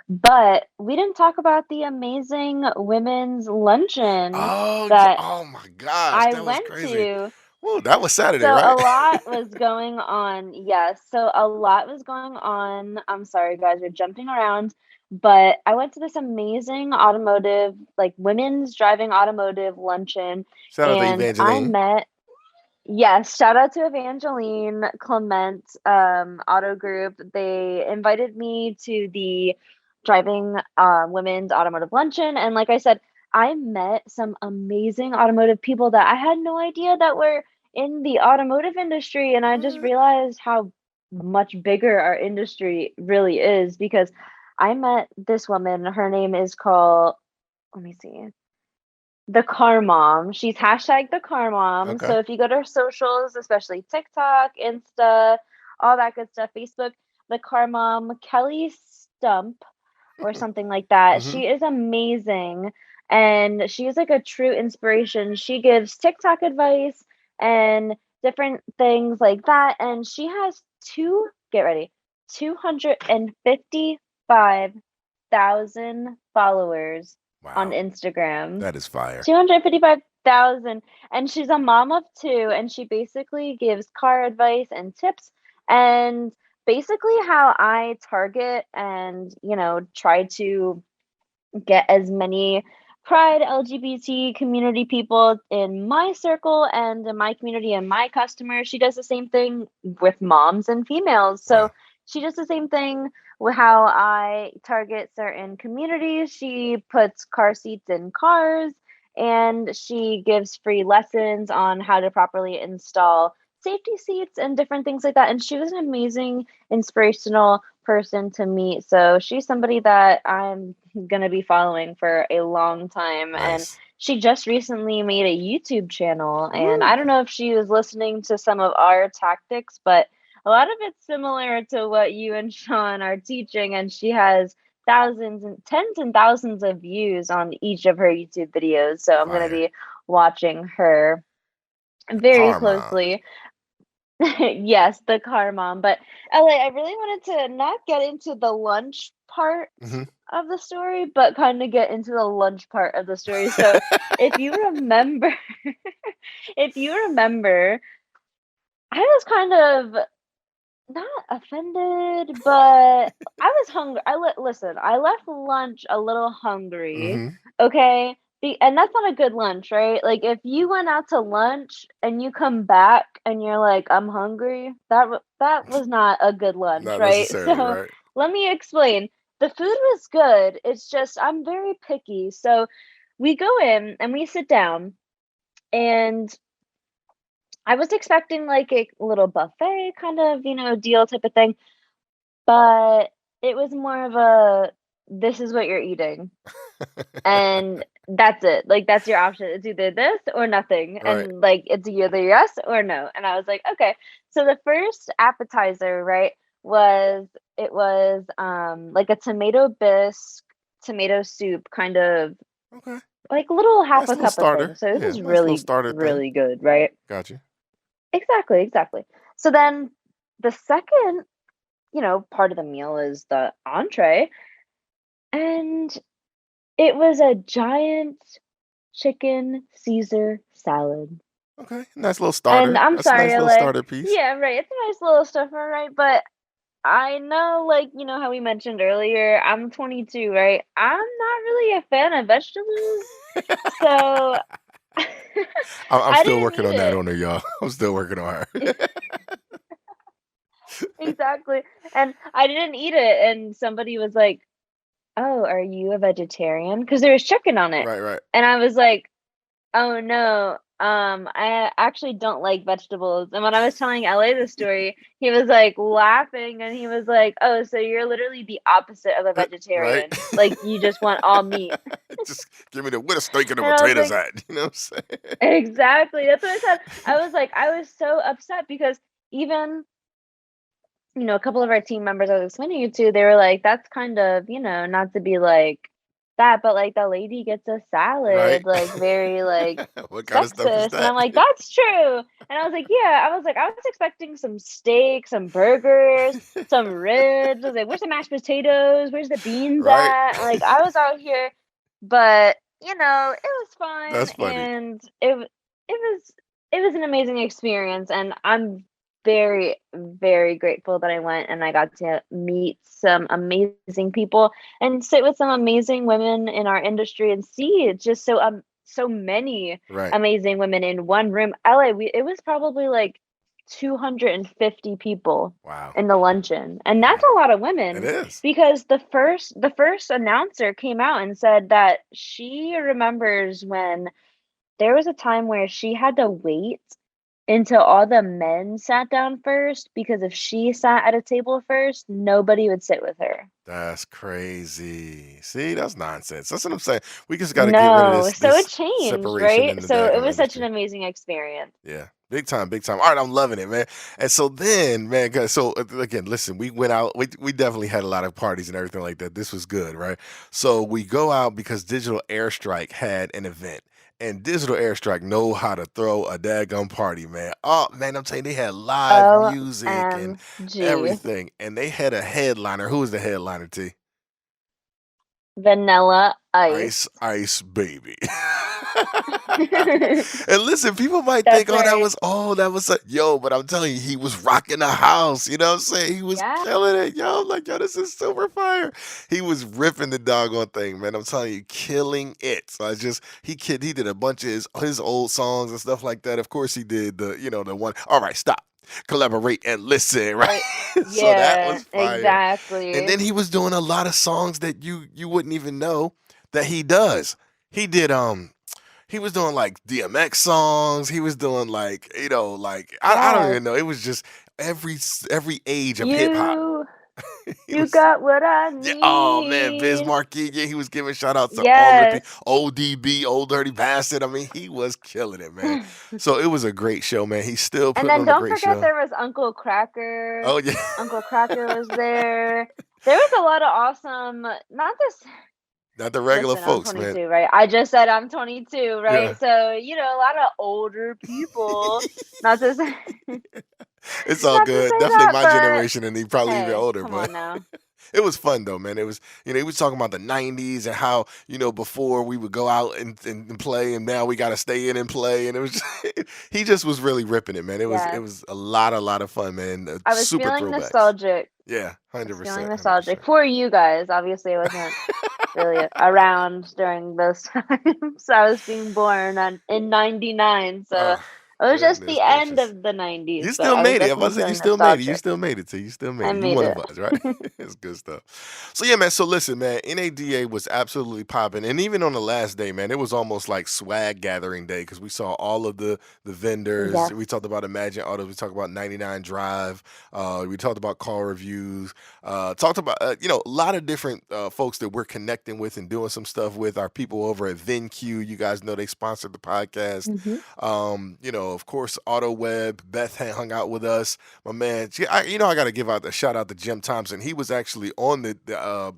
But we didn't talk about the amazing women's luncheon that Oh my gosh, I that was went crazy. to. Whoa, that was Saturday, So right? a lot was going on. Yes. So a lot was going on. I'm sorry, guys, we're jumping around. But I went to this amazing automotive, like women's driving automotive luncheon. Shout out to And I Evangeline. met, yes, shout out to Evangeline Clement Auto Group. They invited me to the driving women's automotive luncheon. And like I said, I met some amazing automotive people that I had no idea that were in the automotive industry. And I just What? realized how much bigger our industry really is because I met this woman. Her name is called, let me see, the Car Mom. She's hashtag the Car Mom. Okay. So if you go to her socials, especially TikTok, Insta, all that good stuff, Facebook, the Car Mom, Kelly Stump or something like that. Mhm. She is amazing and she is like a true inspiration. She gives TikTok advice and different things like that. And she has get ready, 255,000 followers on Wow, Instagram. that is fire. 255,000. And she's a mom of 2 and she basically gives car advice and tips and basically how I target and, try to get as many Pride LGBT community people in my circle and in my community and my customers. She does the same thing with moms and females. So Wow. she does the same thing with how I target certain communities. She puts car seats in cars and she gives free lessons on how to properly install safety seats and different things like that. And she was an amazing, inspirational person to meet. So she's somebody that I'm going to be following for a long time. And Nice. she just recently made a YouTube channel. And Woo. I don't know if she was listening to some of our tactics, but a lot of it's similar to what you and Sean are teaching. And she has thousands and tens and thousands of views on each of her YouTube videos. So I'm going to Fire. be watching her very Car Mom. closely. Yes, the Car Mom. But LA, I really wanted to not get into the lunch part Mhm. of the story, but kind of get into the lunch part of the story. So if you remember, if you remember, I was kind of not offended, but I was hungry. Listen, I left lunch a little hungry. Mhm. Okay. And that's not a good lunch, right? Like, if you went out to lunch and you come back and you're like, "I'm hungry," that was not a good lunch, Not right? necessarily, So, right? let me explain. The food was good, it's just I'm very picky, so we go in and we sit down, and I was expecting, like, a little buffet kind of, deal type of thing, but it was more of a, "This is what you're eating." And that's it. Like, that's your option. It's either this or nothing. Right. And like it's either yes or no. And I was like, okay. So the first appetizer, right, was like a tomato bisque, tomato soup kind of Okay. like little half Nice a little cup of thing. starter. So this Yeah, is nice little really, starter thing. really good, right? Got you. Exactly, exactly. So then the second, part of the meal is the entree. And it was a giant chicken Caesar salad. Okay. Nice little And starter. I'm That's a sorry, nice little LA. starter piece. Yeah, right. It's a nice little stuffer, right? But I know, like, how we mentioned earlier, I'm 22, right? I'm not really a fan of vegetables. So I'm I still didn't working eat on that it. on her, y'all. I'm still working on her. Exactly. And I didn't eat it. And somebody was like, "Oh, are you a vegetarian?" Because there was chicken on it. Right, right. And I was like, "Oh, no, I actually don't like vegetables." And when I was telling LA the story, he was, like, laughing, and he was like, "Oh, so you're literally the opposite of a Right. vegetarian. Like, you just want all meat." Just give me where the steak and the And I was potatoes like, at. You know what I'm saying? "Exactly." That's what I said. I was so upset because even, a couple of our team members I was explaining it to, they were like, "That's kind of, not to be like that, but, like, the lady gets a Right. salad, like, very, like, What kind of stuff is sexist." And that? I'm like, "That's true." And I was like, "Yeah." I was like, "I was expecting some steak, some burgers, some ribs." I was like, "Where's the mashed potatoes? Where's the beans Right. at?" Like, I was out here, but, it was fun, That's funny. and it was an amazing experience, and I'm very, very grateful that I went and I got to meet some amazing people and sit with some amazing women in our industry and see just so many Right. amazing women in one room. LA, it was probably like 250 people Wow. in the luncheon. And that's Wow. a lot of It women is. because the first announcer came out and said that she remembers when there was a time where she had to wait until all the men sat down first, because if she sat at a table first, nobody would sit with her. That's crazy. See, that's nonsense. That's what I'm saying. We just got to get rid of No, this so it this changed, separation in right? the So it daggone was such an industry. amazing experience. Yeah, big time, big time. All right, I'm loving it, man. And so then, man, guys, so again, listen, we went out. We definitely had a lot of parties and everything like that. This was good, right? So we go out because Digital Airstrike had an event. And Digital Airstrike know how to throw a daggone party, man. Oh man, I'm telling you, they had live music and OMG. everything, and they had a headliner. Who was the headliner? T. Vanilla Ice Ice. Ice Baby. And listen, people might think, That's oh, right. that was yo, but I'm telling you, he was rocking the house. You know what I'm saying? He was Yeah. killing it, yo. Like, yo, this is super fire. He was ripping the doggone thing, man. I'm telling you, killing it. So he did a bunch of his old songs and stuff like that. Of course, he did the one. All right, stop. Collaborate and listen, right? So that Yeah, was fire. And exactly. then he was doing a lot of songs that you wouldn't even know that he does. He did he was doing like DMX songs. He was doing like like I don't Yes. even know. It was just every age of hip hop. You He you was got what I yeah. Oh man, Biz need. Markie. Yeah, he was giving shout outs to all of the Yes. people. ODB, Old Dirty Bastard. I mean, he was killing it, man. So it was a great show, man. He's still And putting then on a don't great forget show. there was Uncle Cracker. Oh yeah. Uncle Cracker was there. There was a lot of awesome, not this. Not the regular Listen, I'm folks, man. 22, right? I just said I'm 22, Yeah. right? So, a lot of older people. Not to say, It's all not to good. say Definitely that, my but generation and he probably even hey, older, come but on now. it was fun though, man. It was, he was talking about the 90s and how, before we would go out and play and now we got to stay in and play. And it was he just was really ripping it, man. It Yes. was a lot of fun, man. A I was super feeling throwbacks. nostalgic. Yeah, That's feeling 100%, nostalgic 100%. for you guys. Obviously, I wasn't really around during those times. I was being born in '99, so Oh, it was just goodness the end gracious. of the '90s. You But still I was made it. I definitely was about to say you feeling still made it. You nostalgic. still made it. You still I made it. You made one of it. us, right? It's good stuff. So yeah, man. So listen, man. NADA was absolutely popping, and even on the last day, man, it was almost like swag gathering day because we saw all of the vendors. Yes. We talked about Imagine Autos. We talked about 99 Drive. We talked about car reviews. Talked about a lot of different folks that we're connecting with and doing some stuff with. Our people over at VinQ. You guys know they sponsored the podcast. Hmm. Of course, AutoWeb. Beth hung out with us. My man, I got to give out a shout out to Jim Thompson. He was actually on the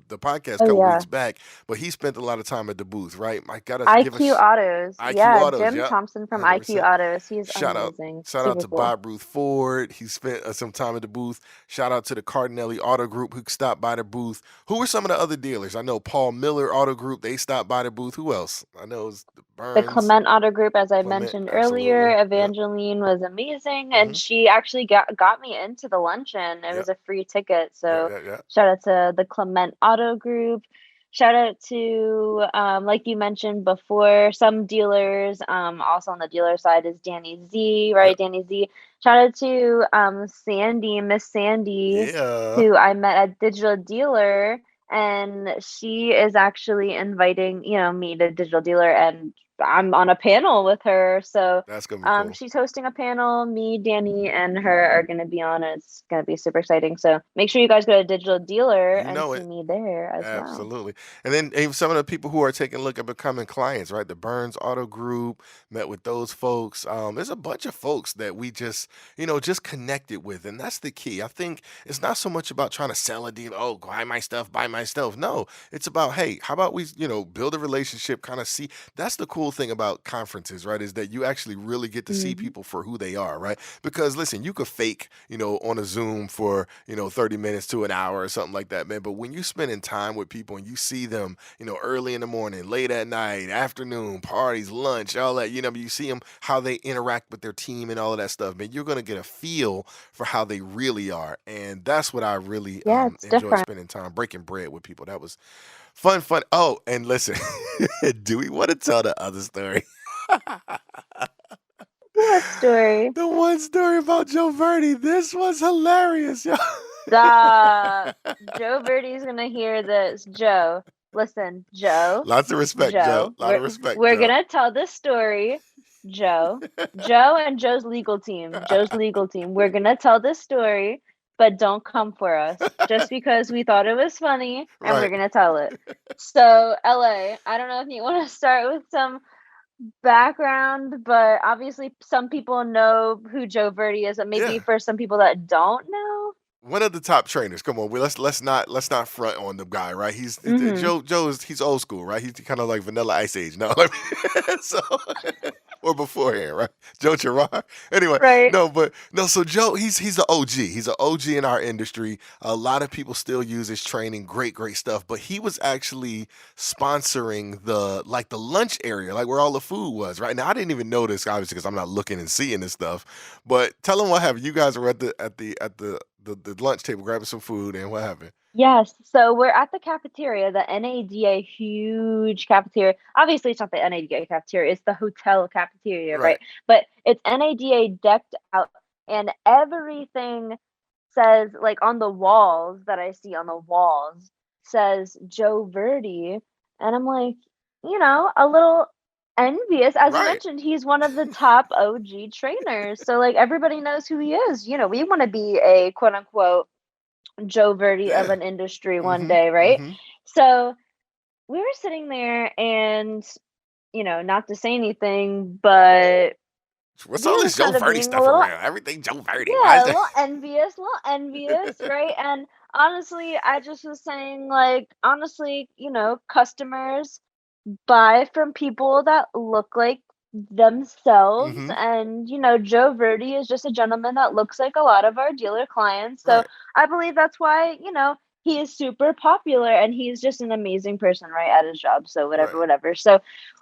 podcast a Oh couple yeah. weeks back, but he spent a lot of time at the booth, right? I gotta give a IQ Autos. IQ Yeah, Autos, Jim yep, Thompson from IQ 100%. Autos. He's Shout out. amazing. Shout out Super to cool. Bob Ruth Ford. He spent some time at the booth. Shout out to the Cardinelli Auto Group who stopped by the booth. Who were some of the other dealers? I know Paul Miller Auto Group. They stopped by the booth. Who else? I know it was the The Burns, Clement Auto Group, as I Clement. mentioned Absolutely. earlier, Yep. Evangeline was amazing, and Hmm. she actually got me into the luncheon. It Yep. was a free ticket, Yeah. so Yeah. Yeah. shout out to the Clement Auto Group. Shout out to, like you mentioned before, some dealers. Also on the dealer side is Danny Z, right? Yep. Danny Z. Shout out to Sandy, Miss Sandy, Yeah. who I met at Digital Dealer, and she is actually inviting, me to Digital Dealer, and I'm on a panel with her. So That's gonna be cool. she's hosting a panel. Me, Danny, and her are going to be on it. It's going to be super exciting. So make sure you guys go to Digital Dealer You and know see it. me there as well. Absolutely. And then even some of the people who are taking a look at becoming clients, right? The Burns Auto Group, met with those folks. There's a bunch of folks that we just connected with. And that's the key. I think it's not so much about trying to sell a deal. Oh, buy my stuff, buy my stuff. No, it's about, hey, how about we, build a relationship, kind of see. That's the cool thing about conferences, right? Is that you actually really get to see Hmm. people for who they are, right? Because listen, you could fake, on a Zoom for, 30 minutes to an hour or something like that, man. But when you spending time with people and you see them, early in the morning, late at night, afternoon, parties, lunch, all that, you see them, how they interact with their team and all of that stuff, man, you're going to get a feel for how they really are. And that's what I really Yeah, it's enjoy different. spending time breaking bread with people. That was fun, fun. Oh, and listen, do we want to tell the other story? What story? The one story about Joe Verdi. This was hilarious, yo. Stop. Joe Verdi's gonna hear this. Joe, listen, Joe, Lots of respect, Joe. Joe. Lot of We're respect, we're Joe. gonna tell this story. Joe, Joe, and Joe's legal team. Joe's legal team. We're gonna tell this story, but don't come for us just because we thought it was funny, and we're Right. gonna tell it. So, LA, I don't know if you want to start with some background, but obviously some people know who Joe Verdi is, and maybe Yeah. for some people that don't know. One of the top trainers. Come on, let's not front on the guy, right? Hmm. He's old school, right? He's kind of like Vanilla Ice Age, no, I mean, so or beforehand, right? Joe Girard. Anyway, Right. no. So Joe, he's an OG. He's an OG in our industry. A lot of people still use his training. Great, great stuff. But he was actually sponsoring the lunch area, like where all the food was. Right now, I didn't even notice, obviously, because I'm not looking and seeing this stuff. But tell him what happened. You guys were at the lunch table grabbing some food, and what happened? Yes. So we're at the cafeteria, the NADA huge cafeteria. Obviously, it's not the NADA cafeteria, it's the hotel cafeteria, Right. right? But it's NADA decked out, and everything says, like on the walls that I see on the walls, says Joe Verdi. And I'm like, a little envious. As you Right. mentioned, he's one of the top OG trainers. So, like, everybody knows who he is. We want to be a quote unquote Joe Verdi of Yeah. an industry one Mm-hmm. day, right? Mm-hmm. So we were sitting there and, not to say anything, but What's we all were this Joe kind of Verdi being a stuff little, around? Everything Joe Verdi. Why is yeah, a that? little envious, right? And honestly, I just was saying, like, honestly, customers buy from people that look like themselves, Mm-hmm. and Joe Verdi is just a gentleman that looks like a lot of our dealer clients, so Right. I believe that's why he is super popular, and he's just an amazing person, right, at his job. So Right. whatever. So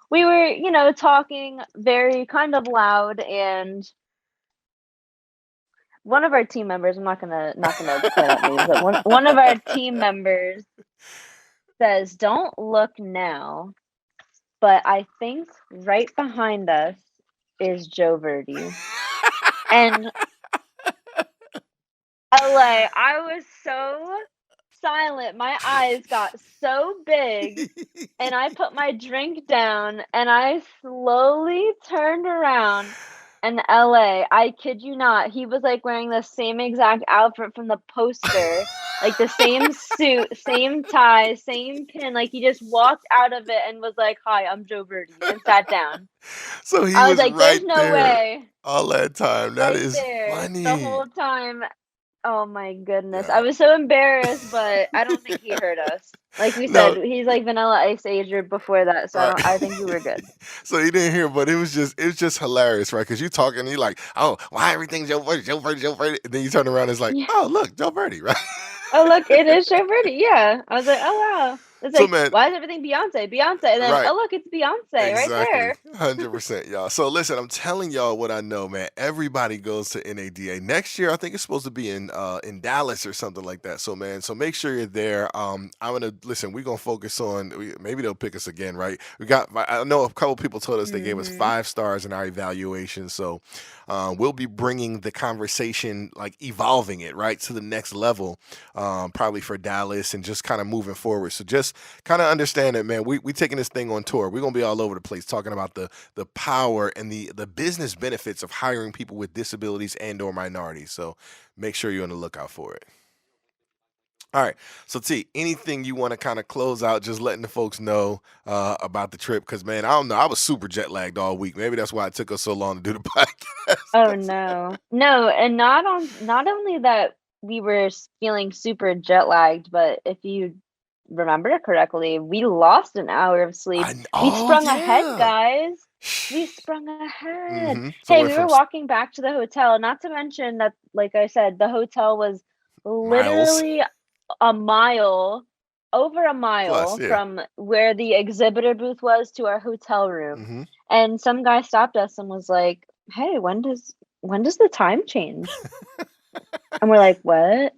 we were talking very kind of loud, and one of our team members, I'm not gonna point out names, but one of our team members says, "Don't look now, but I think right behind us is Joe Verdi." And LA, I was so silent. My eyes got so big, and I put my drink down, and I slowly turned around. And LA, I kid you not, he was like wearing the same exact outfit from the poster, like the same suit, same tie, same pin. Like he just walked out of it and was like, "Hi, I'm Joe Verdi," and sat down. So he I was was like, right "There's no there way." all that time. That Right is there, funny. the whole time. Oh my goodness. Yeah. I was so embarrassed, but I don't think he heard us. Like we No. said, he's like Vanilla Ice ager before that, so Right. I think we were good. So he didn't hear, but it was just hilarious, right? Because you talking, and you're like, "Oh, why everything Joe Verdi, Joe Verdi, Joe Verdi?" And then you turn around, and it's like, Yeah. "Oh, look, Joe Verdi," right? Oh, look, it is Joe Verdi. Yeah. I was like, "Oh, wow." It's So, like, man, why is everything Beyonce? Beyonce. And then, right. oh, look, it's Beyonce right there. 100%, y'all. So listen, I'm telling y'all what I know, man. Everybody goes to NADA next year. I think it's supposed to be in Dallas or something like that. So man, so make sure you're there. I'm gonna listen. We're gonna focus on. Maybe they'll pick us again, right? I know a couple people told us they gave us 5 stars in our evaluation. So we'll be bringing the conversation, like evolving it right to the next level, probably for Dallas and just kind of moving forward. So just kind of understand that, man. We taking this thing on tour. We're gonna be all over the place talking about the power and the business benefits of hiring people with disabilities and/or minorities. So make sure you're on the lookout for it. All right. So T, anything you want to kind of close out, just letting the folks know about the trip? Because man, I don't know. I was super jet lagged all week. Maybe that's why it took us so long to do the podcast. Oh no, and not only that we were feeling super jet lagged, but if you remember correctly, we lost an hour of sleep. We sprung ahead, guys. We sprung ahead. Mhm. So Hey, we're we were from walking back to the hotel. Not to mention that, like I said, the hotel was miles literally over a mile plus, yeah. from where the exhibitor booth was to our hotel room. Mhm. And some guy stopped us and was like, "Hey, when does the time change?" And we're like, "What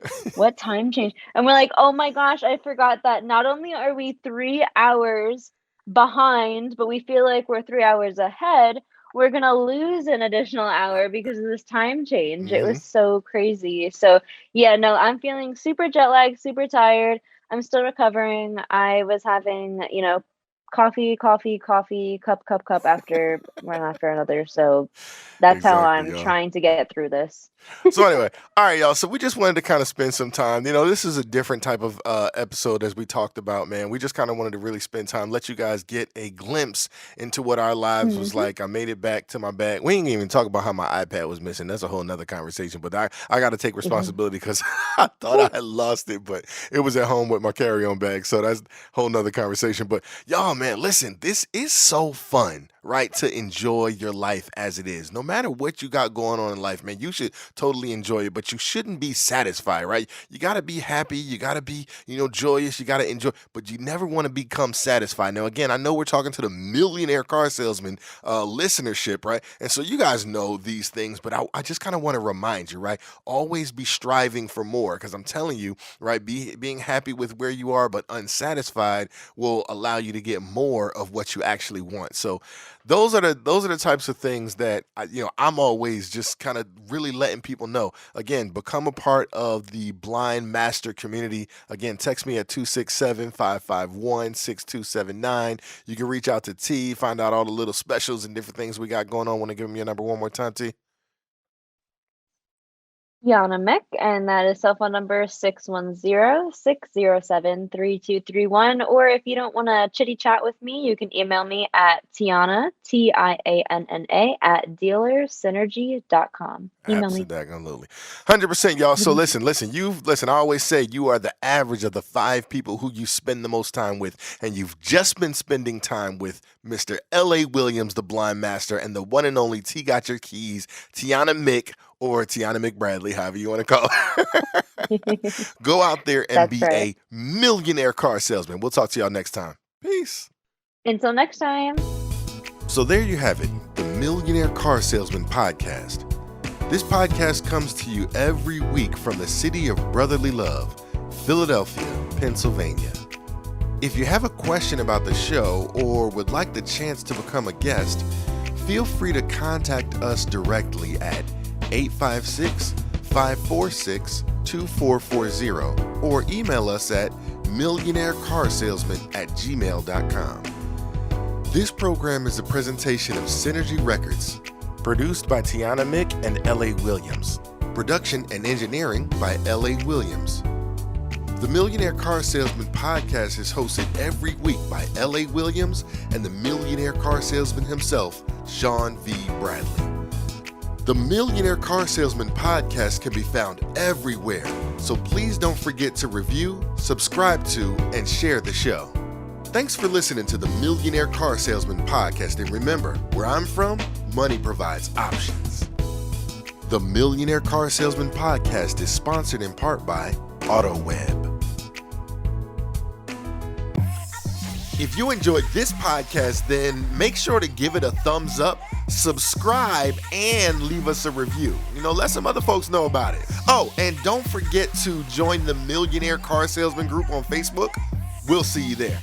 time change?" And we're like, "Oh my gosh, I forgot that not only are we 3 hours behind, but we feel like we're 3 hours ahead. We're gonna lose an additional hour because of this time change." It Mhm. was so crazy. So yeah, no, I'm feeling super jet lagged, super tired. I'm still recovering. I was having, coffee, cup after one after another. So that's how Exactly, I'm y'all. trying to get through this. So anyway, all right, y'all. So we just wanted to kind of spend some time. This is a different type of episode, as we talked about, man. We just kind of wanted to really spend time, let you guys get a glimpse into what our lives was like. I made it back to my bag. We didn't even talk about how my iPad was missing. That's a whole nother conversation. But I got to take responsibility because I thought I had lost it, but it was at home with my carry-on bag. So that's a whole nother conversation. But y'all, man, listen, this is so fun, right? To enjoy your life as it is. No matter what you got going on in life, man, you should totally enjoy it, but you shouldn't be satisfied, right? You got to be happy. You got to be, joyous. You got to enjoy, but you never want to become satisfied. Now, again, I know we're talking to the Millionaire Car Salesman listenership, right? And so you guys know these things, but I just kind of want to remind you, right? Always be striving for more, because I'm telling you, right? Being happy with where you are, but unsatisfied will allow you to get more of what you actually want. So those are the types of things that I'm always just kind of really letting people know. Again, become a part of the Blind Master community. Again, text me at 267-551-6279. You can reach out to T, find out all the little specials and different things we got going on. Want to give me your number one more time, T? Tianna Mick, and that is cell phone number 610-607-3231. Or if you don't want to chitty chat with me, you can email me at Tianna, Tianna, @dealersynergy.com. Email me. Absolutely. 100%, y'all. So listen, I always say you are the average of the 5 people who you spend the most time with, and you've just been spending time with Mr. L.A. Williams, the Blind Master, and the one and only TGotYourKeys, Tianna Mick, or Tianna Mick Bradley, however you want to call her. Go out there and be a millionaire car salesman. We'll talk to y'all next time. Peace. Until next time. So there you have it, the Millionaire Car Salesman Podcast. This podcast comes to you every week from the city of brotherly love, Philadelphia, Pennsylvania. If you have a question about the show or would like the chance to become a guest, feel free to contact us directly at 856-546-2440 or email us at millionairecarsalesman@gmail.com. This program is a presentation of Synergy Records, produced by Tianna Mick and L.A. Williams. Production and engineering by L.A. Williams. The Millionaire Car Salesman Podcast is hosted every week by L.A. Williams and the Millionaire Car Salesman himself, Sean V. Bradley. The Millionaire Car Salesman Podcast can be found everywhere, so please don't forget to review, subscribe to, and share the show. Thanks for listening to the Millionaire Car Salesman Podcast, and remember, where I'm from, money provides options. The Millionaire Car Salesman Podcast is sponsored in part by Autoweb. If you enjoyed this podcast, then make sure to give it a thumbs up, subscribe, and leave us a review. Let some other folks know about it. Oh, and don't forget to join the Millionaire Car Salesman group on Facebook. We'll see you there.